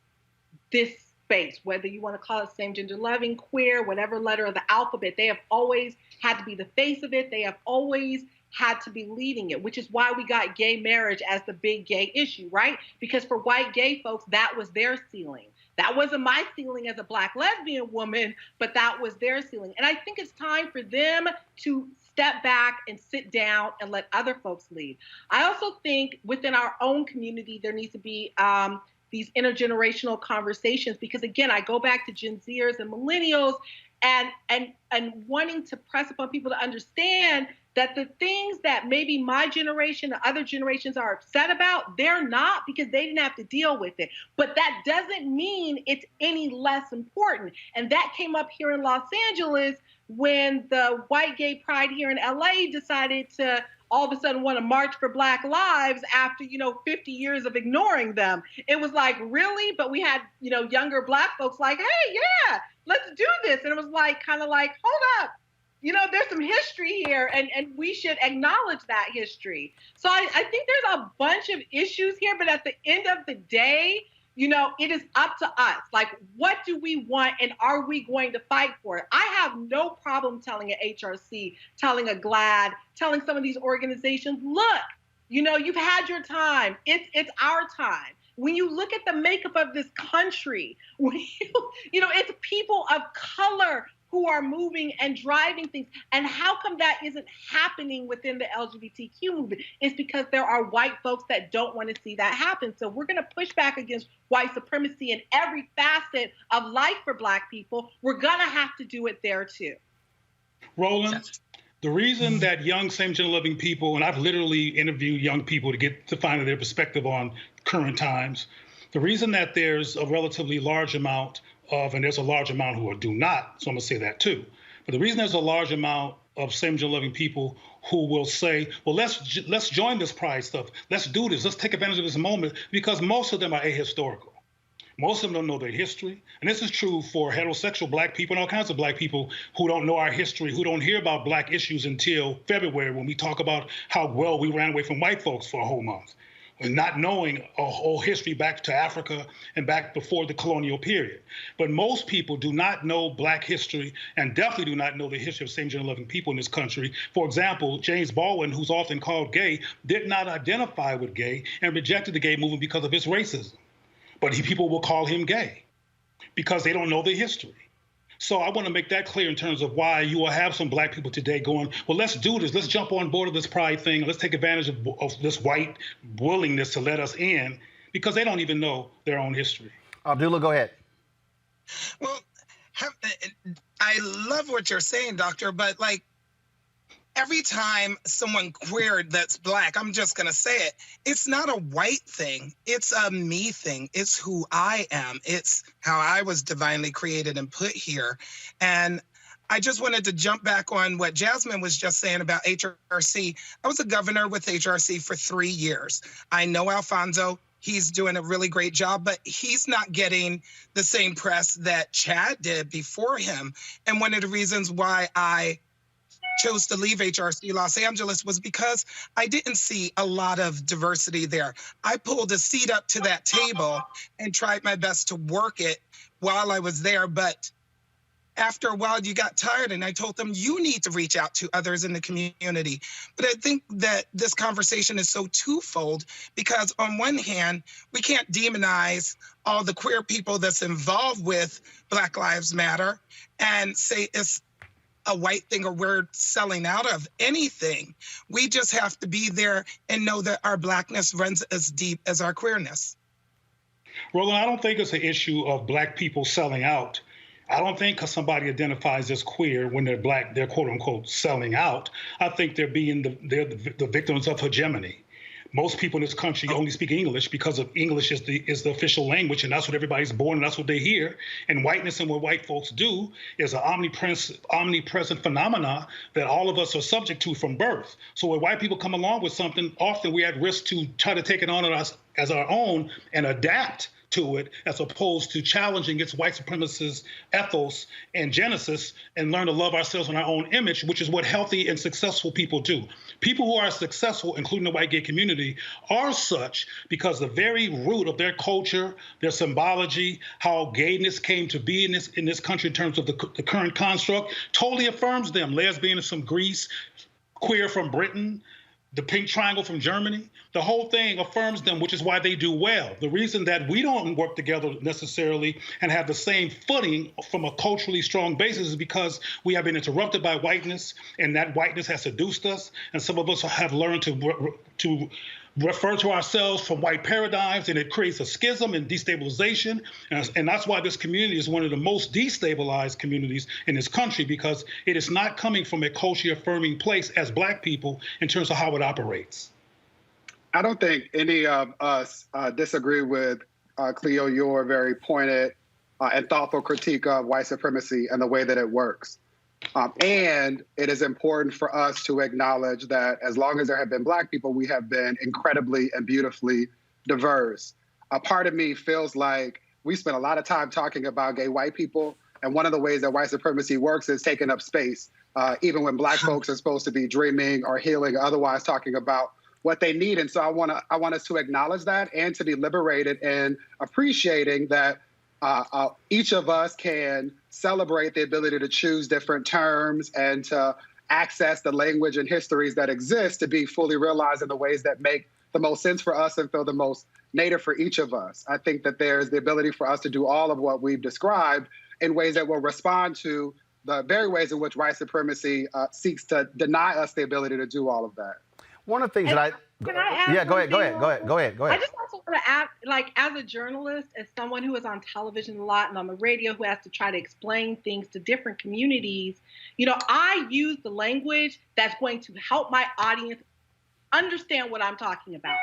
this space, whether you want to call it same gender loving, queer, whatever letter of the alphabet. They have always had to be the face of it. They have always had to be leading it, which is why we got gay marriage as the big gay issue, right? Because for white gay folks, that was their ceiling. That wasn't my ceiling as a Black lesbian woman, but that was their ceiling. And I think it's time for them to step back and sit down and let other folks lead. I also think within our own community, there needs to be these intergenerational conversations, because again, I go back to Gen Zers and millennials and wanting to press upon people to understand that the things that maybe my generation and other generations are upset about, they're not, because they didn't have to deal with it. But that doesn't mean it's any less important. And that came up here in Los Angeles when the white gay pride here in LA decided to all of a sudden want to march for Black lives after, 50 years of ignoring them. It was like, really? But we had, younger Black folks like, hey, yeah, let's do this. And it was kind of like, hold up. There's some history here, and we should acknowledge that history. So I think there's a bunch of issues here, but at the end of the day, it is up to us. Like, what do we want, and are we going to fight for it? I have no problem telling an HRC, telling a GLAAD, telling some of these organizations, look, you've had your time. It's our time. When you look at the makeup of this country, it's people of color who are moving and driving things. And how come that isn't happening within the LGBTQ movement? It's because there are white folks that don't want to see that happen. So we're going to push back against white supremacy in every facet of life for Black people. We're going to have to do it there too. Roland, the reason that young same-gender loving people, and I've literally interviewed young people to find their perspective on current times, the reason that there's a relatively large amount and there's a large amount who do not, so I'm gonna say that too. But the reason there's a large amount of same-gender loving people who will say, well, let's join this pride stuff. Let's do this. Let's take advantage of this moment, because most of them are ahistorical. Most of them don't know their history. And this is true for heterosexual Black people and all kinds of Black people who don't know our history, who don't hear about Black issues until February, when we talk about how well we ran away from white folks for a whole month, and not knowing a whole history back to Africa and back before the colonial period. But most people do not know Black history, and definitely do not know the history of same-gender loving people in this country. For example, James Baldwin, who's often called gay, did not identify with gay and rejected the gay movement because of his racism. But people will call him gay because they don't know the history. So I want to make that clear in terms of why you will have some Black people today going, well, let's do this. Let's jump on board of this pride thing. Let's take advantage of this white willingness to let us in, because they don't even know their own history. Abdullah, go ahead. Well, I love what you're saying, Doctor, but every time someone queer that's Black, I'm just going to say it, it's not a white thing. It's a me thing. It's who I am. It's how I was divinely created and put here. And I just wanted to jump back on what Jasmine was just saying about HRC. I was a governor with HRC for 3 years. I know Alfonso. He's doing a really great job, but he's not getting the same press that Chad did before him. And one of the reasons why I chose to leave HRC Los Angeles was because I didn't see a lot of diversity there. I pulled a seat up to that table and tried my best to work it while I was there, but after a while you got tired, and I told them, you need to reach out to others in the community. But I think that this conversation is so twofold, because on one hand, we can't demonize all the queer people that's involved with Black Lives Matter and say it's a white thing or we're selling out of anything. We just have to be there and know that our Blackness runs as deep as our queerness. Roland, I don't think it's an issue of Black people selling out. I don't think because somebody identifies as queer when they're Black, they're quote unquote selling out. I think they're the victims of hegemony. Most people in this country only speak English because of English is the official language, and that's what everybody's born, and that's what they hear. And whiteness and what white folks do is an omnipresent phenomena that all of us are subject to from birth. So when white people come along with something, often we're at risk to try to take it on as our own and adapt to it, as opposed to challenging its white supremacist ethos and genesis and learn to love ourselves in our own image, which is what healthy and successful people do. People who are successful, including the white gay community, are such because the very root of their culture, their symbology, how gayness came to be in this country in terms of the current construct, totally affirms them. Lesbians from Greece, queer from Britain, the pink triangle from Germany, the whole thing affirms them, which is why they do well. The reason that we don't work together necessarily and have the same footing from a culturally strong basis is because we have been interrupted by whiteness, and that whiteness has seduced us, and some of us have learned to refer to ourselves from white paradigms, and it creates a schism and destabilization. And that's why this community is one of the most destabilized communities in this country, because it is not coming from a culture affirming place as Black people in terms of how it operates. I don't think any of us disagree with Cleo, your very pointed and thoughtful critique of white supremacy and the way that it works. And it is important for us to acknowledge that as long as there have been Black people, we have been incredibly and beautifully diverse. A part of me feels like we spend a lot of time talking about gay white people, and one of the ways that white supremacy works is taking up space, even when Black folks are supposed to be dreaming or healing or otherwise talking about what they need. And so I want us to acknowledge that and to be liberated and appreciating that each of us can celebrate the ability to choose different terms and to access the language and histories that exist to be fully realized in the ways that make the most sense for us and feel the most native for each of us. I think that there's the ability for us to do all of what we've described in ways that will respond to the very ways in which white supremacy seeks to deny us the ability to do all of that. One of the things Can I add yeah, go ahead. I just also want to add, like, as a journalist, as someone who is on television a lot and on the radio who has to try to explain things to different communities, I use the language that's going to help my audience understand what I'm talking about.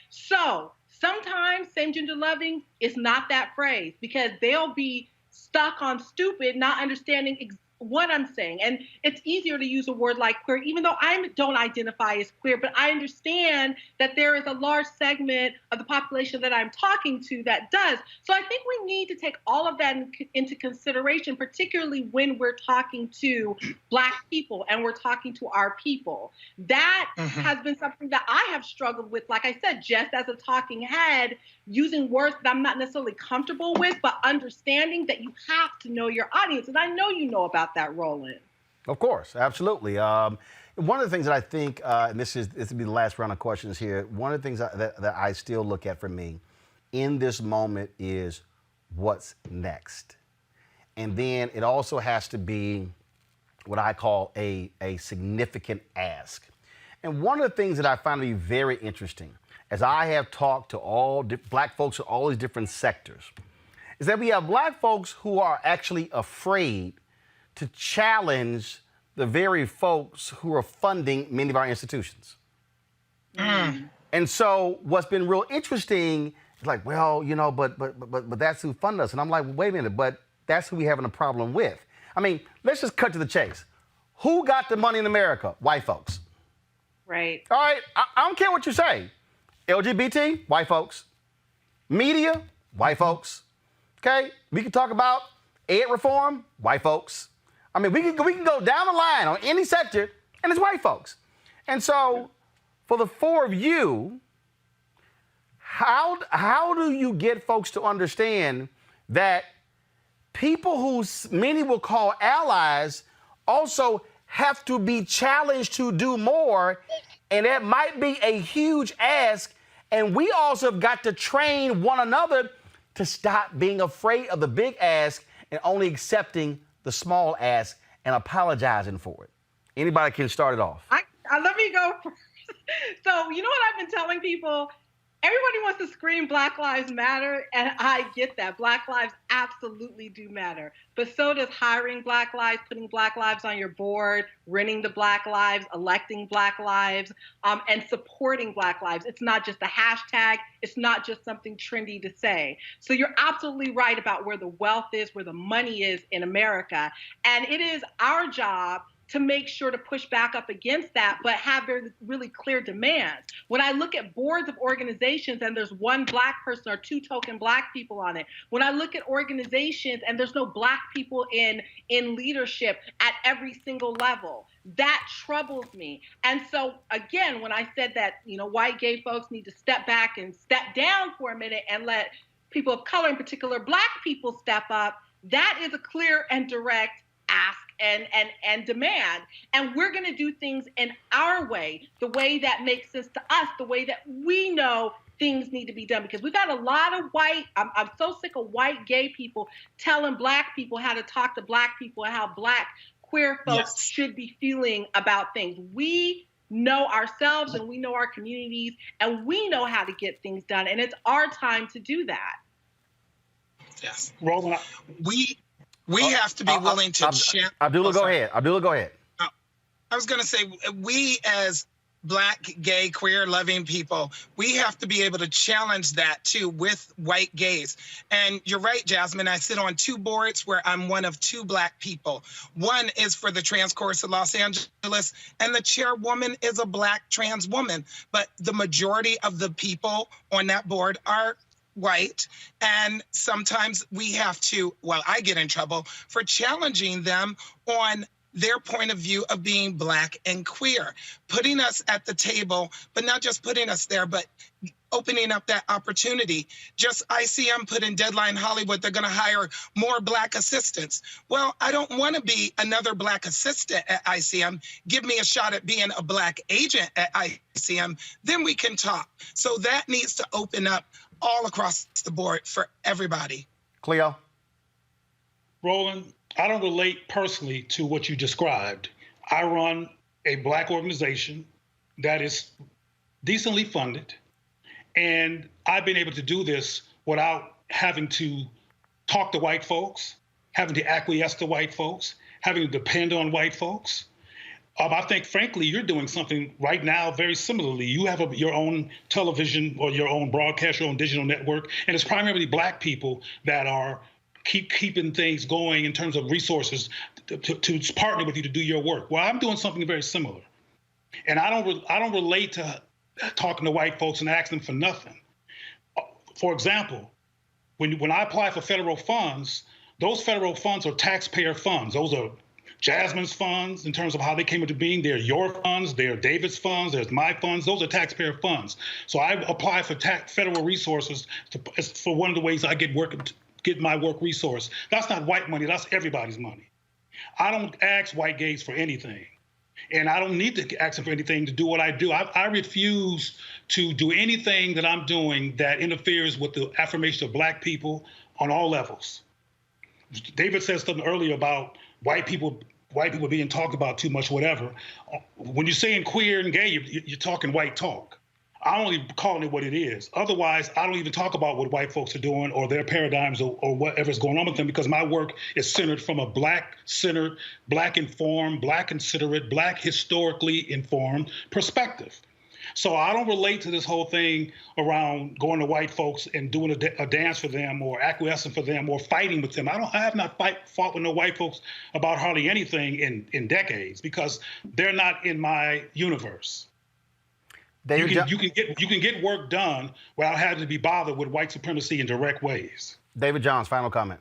So sometimes same gender loving is not that phrase because they'll be stuck on stupid, not understanding what I'm saying. And it's easier to use a word like queer, even though I don't identify as queer, but I understand that there is a large segment of the population that I'm talking to that does. So I think we need to take all of that into consideration, particularly when we're talking to Black people and we're talking to our people. That has been something that I have struggled with, like I said, just as a talking head, using words that I'm not necessarily comfortable with, but understanding that you have to know your audience. And I know you know about that, Roland. Of course, absolutely. One of the things that I think, and this will be the last round of questions here, one of the things that I still look at for me in this moment is what's next. And then it also has to be what I call a significant ask. And one of the things that I find to be very interesting, as I have talked to all Black folks in all these different sectors, is that we have Black folks who are actually afraid to challenge the very folks who are funding many of our institutions. And so what's been real interesting is like, well, but that's who fund us. And I'm like, well, wait a minute, but that's who we're having a problem with. I mean, let's just cut to the chase. Who got the money in America? White folks. Right. All right, I don't care what you say. LGBT, white folks. Media, white folks. Okay, we can talk about ed reform, white folks. I mean, we can go down the line on any sector, and it's white folks. And so, for the four of you, how do you get folks to understand that people who many will call allies also have to be challenged to do more, and that might be a huge ask. And we also have got to train one another to stop being afraid of the big ask and only accepting the small ask and apologizing for it. Anybody can start it off. Let me go first. So, you know what I've been telling people? Everybody wants to scream Black Lives Matter, and I get that. Black lives absolutely do matter. But so does hiring Black lives, putting Black lives on your board, renting the Black lives, electing Black lives, and supporting Black lives. It's not just a hashtag. It's not just something trendy to say. So you're absolutely right about where the wealth is, where the money is in America. And it is our job to make sure to push back up against that, but have very, really clear demands. When I look at boards of organizations and there's one Black person or two token Black people on it, when I look at organizations and there's no Black people in leadership at every single level, that troubles me. And so again, when I said that, you know, white gay folks need to step back and step down for a minute and let people of color, in particular Black people, step up, that is a clear and direct ask and demand. And we're going to do things in our way, the way that makes sense to us, the way that we know things need to be done. Because we've got a lot of white, I'm so sick of white gay people telling Black people how to talk to Black people and how Black queer folks should be feeling about things. We know ourselves and we know our communities and we know how to get things done. And it's our time to do that. Yes. Roland, we have to be willing to Abdullah, go ahead. Abdullah, go ahead. I was going to say, we as Black, gay, queer loving people, we have to be able to challenge that too with white gays. And you're right, Jasmine, I sit on two boards where I'm one of two Black people. One is for the Trans Chorus of Los Angeles, and the chairwoman is a Black trans woman. But the majority of the people on that board are white, and sometimes we have to, well, I get in trouble for challenging them on their point of view of being Black and queer, putting us at the table, but not just putting us there, but opening up that opportunity. Just ICM put in Deadline Hollywood, they're going to hire more Black assistants. Well, I don't want to be another Black assistant at ICM. Give me a shot at being a Black agent at ICM, then we can talk. So that needs to open up all across the board for everybody. Cleo? Roland, I don't relate personally to what you described. I run a Black organization that is decently funded, and I've been able to do this without having to talk to white folks, having to acquiesce to white folks, having to depend on white folks. I think, frankly, you're doing something right now very similarly. You have your own television or your own broadcast, your own digital network, and it's primarily Black people that are keeping things going in terms of resources to partner with you to do your work. Well, I'm doing something very similar, and I don't relate to talking to white folks and asking them for nothing. For example, when I apply for federal funds, those federal funds are taxpayer funds. Those are Jasmine's funds in terms of how they came into being. They're your funds, they're David's funds, there's my funds. Those are taxpayer funds. So I apply for federal resources for one of the ways I get my work resource. That's not white money, that's everybody's money. I don't ask white gays for anything. And I don't need to ask them for anything to do what I do. I refuse to do anything that I'm doing that interferes with the affirmation of Black people on all levels. David said something earlier about white people being talked about too much, whatever. When you're saying queer and gay, you're talking white talk. I'm only calling it what it is. Otherwise, I don't even talk about what white folks are doing or their paradigms or whatever's going on with them, because my work is centered from a Black-centered, Black-informed, Black-considerate, Black historically informed perspective. So I don't relate to this whole thing around going to white folks and doing a dance for them or acquiescing for them or fighting with them. I have not fought with no white folks about hardly anything in decades, because they're not in my universe. You can get work done without having to be bothered with white supremacy in direct ways. David Johns, final comment.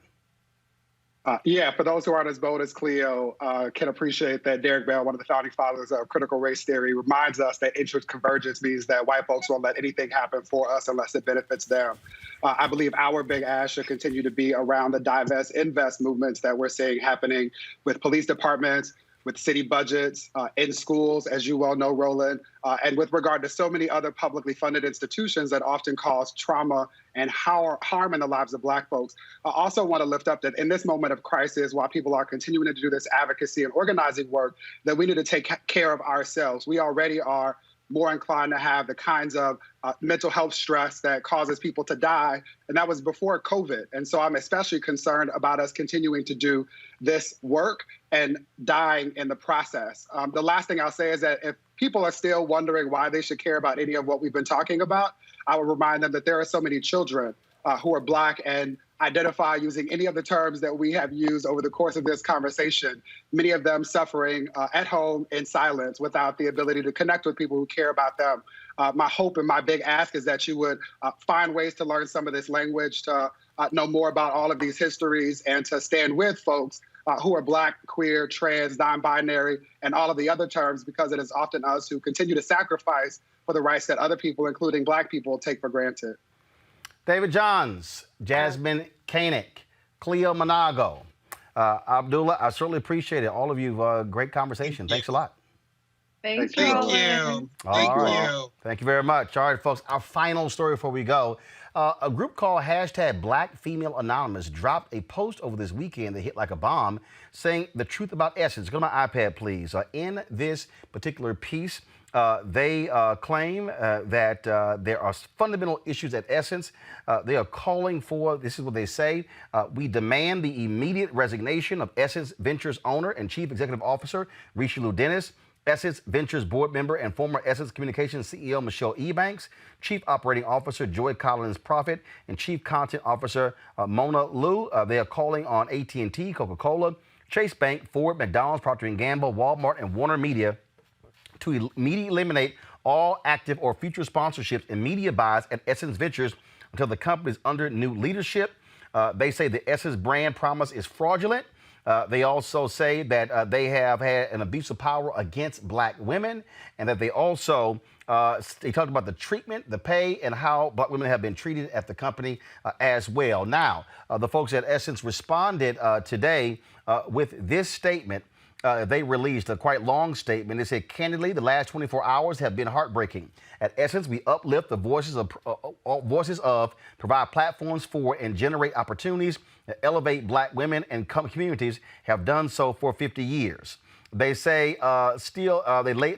Yeah, for those who aren't as bold as Cleo, can appreciate that Derek Bell, one of the founding fathers of critical race theory, reminds us that interest convergence means that white folks won't let anything happen for us unless it benefits them. I believe our big ask should continue to be around the divest, invest movements that we're seeing happening with police departments, with city budgets, in schools, as you well know, Roland, and with regard to so many other publicly funded institutions that often cause trauma and harm in the lives of Black folks. I also want to lift up that in this moment of crisis, while people are continuing to do this advocacy and organizing work, that we need to take care of ourselves. We already are more inclined to have the kinds of mental health stress that causes people to die. And that was before COVID. And so I'm especially concerned about us continuing to do this work and dying in the process. The last thing I'll say is that if people are still wondering why they should care about any of what we've been talking about, I will remind them that there are so many children who are Black and identify using any of the terms that we have used over the course of this conversation, many of them suffering at home in silence without the ability to connect with people who care about them. My hope and my big ask is that you would find ways to learn some of this language, to know more about all of these histories, and to stand with folks who are Black, queer, trans, non-binary, and all of the other terms, because it is often us who continue to sacrifice for the rights that other people, including Black people, take for granted. David Johns, Jasmine Koenig, Cleo Monago, Abdullah, I certainly appreciate it. All of you, great conversation. Thanks a lot. Thank you. Thank you very much. All right, folks, our final story before we go. A group called #BlackFemaleAnonymous dropped a post over this weekend that hit like a bomb saying the truth about Essence. Go to my iPad, please. In this particular piece, they claim that there are fundamental issues at Essence. They are calling for, this is what they say, we demand the immediate resignation of Essence Ventures owner and Chief Executive Officer Richelieu Dennis, Essence Ventures board member and former Essence Communications CEO Michelle Ebanks, Chief Operating Officer Joy Collins Profit, and Chief Content Officer Mona Liu. They are calling on AT&T, Coca-Cola, Chase Bank, Ford, McDonald's, Procter & Gamble, Walmart, and Warner Media to immediately eliminate all active or future sponsorships and media buys at Essence Ventures until the company is under new leadership. They say the Essence brand promise is fraudulent. They also say that they have had an abuse of power against Black women, and that they also they talked about the treatment, the pay, and how Black women have been treated at the company as well. Now, the folks at Essence responded today with this statement. They released a quite long statement. They said, candidly, the last 24 hours have been heartbreaking. At Essence, we uplift the voices of, provide platforms for, and generate opportunities that elevate Black women and communities, have done so for 50 years. They say they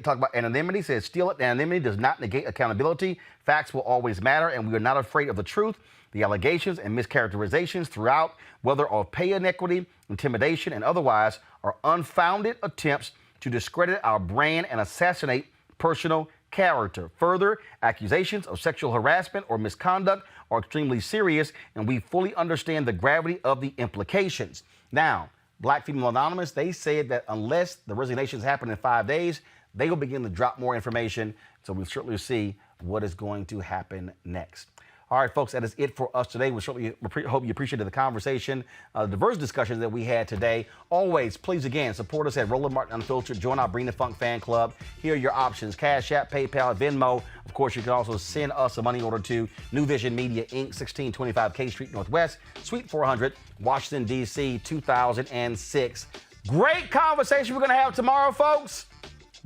talk about anonymity, says still anonymity does not negate accountability. Facts will always matter, and we are not afraid of the truth. The allegations and mischaracterizations throughout, whether of pay inequity, intimidation, and otherwise, are unfounded attempts to discredit our brand and assassinate personal character. Further, accusations of sexual harassment or misconduct are extremely serious, and we fully understand the gravity of the implications. Now, Black Female Anonymous, they said that unless the resignations happen in 5 days, they will begin to drop more information. So we'll certainly see what is going to happen next. All right, folks, that is it for us today. We certainly hope you appreciated the conversation, the diverse discussions that we had today. Always, please, again, support us at Roland Martin Unfiltered. Join our Bring the Funk fan club. Here are your options: Cash App, PayPal, Venmo. Of course, you can also send us a money order to New Vision Media, Inc., 1625 K Street Northwest, Suite 400, Washington, D.C., 2006. Great conversation we're going to have tomorrow, folks.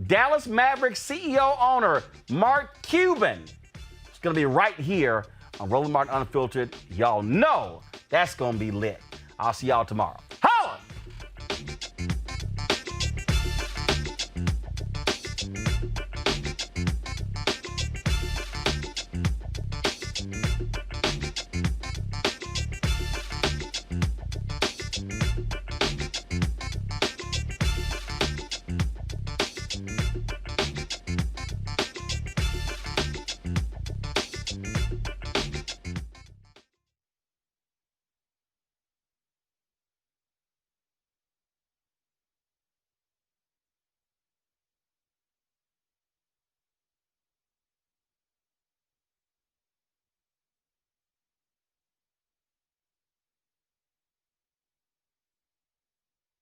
Dallas Mavericks CEO owner Mark Cuban is going to be right here on Roland Martin Unfiltered. Y'all know that's going to be lit. I'll see y'all tomorrow.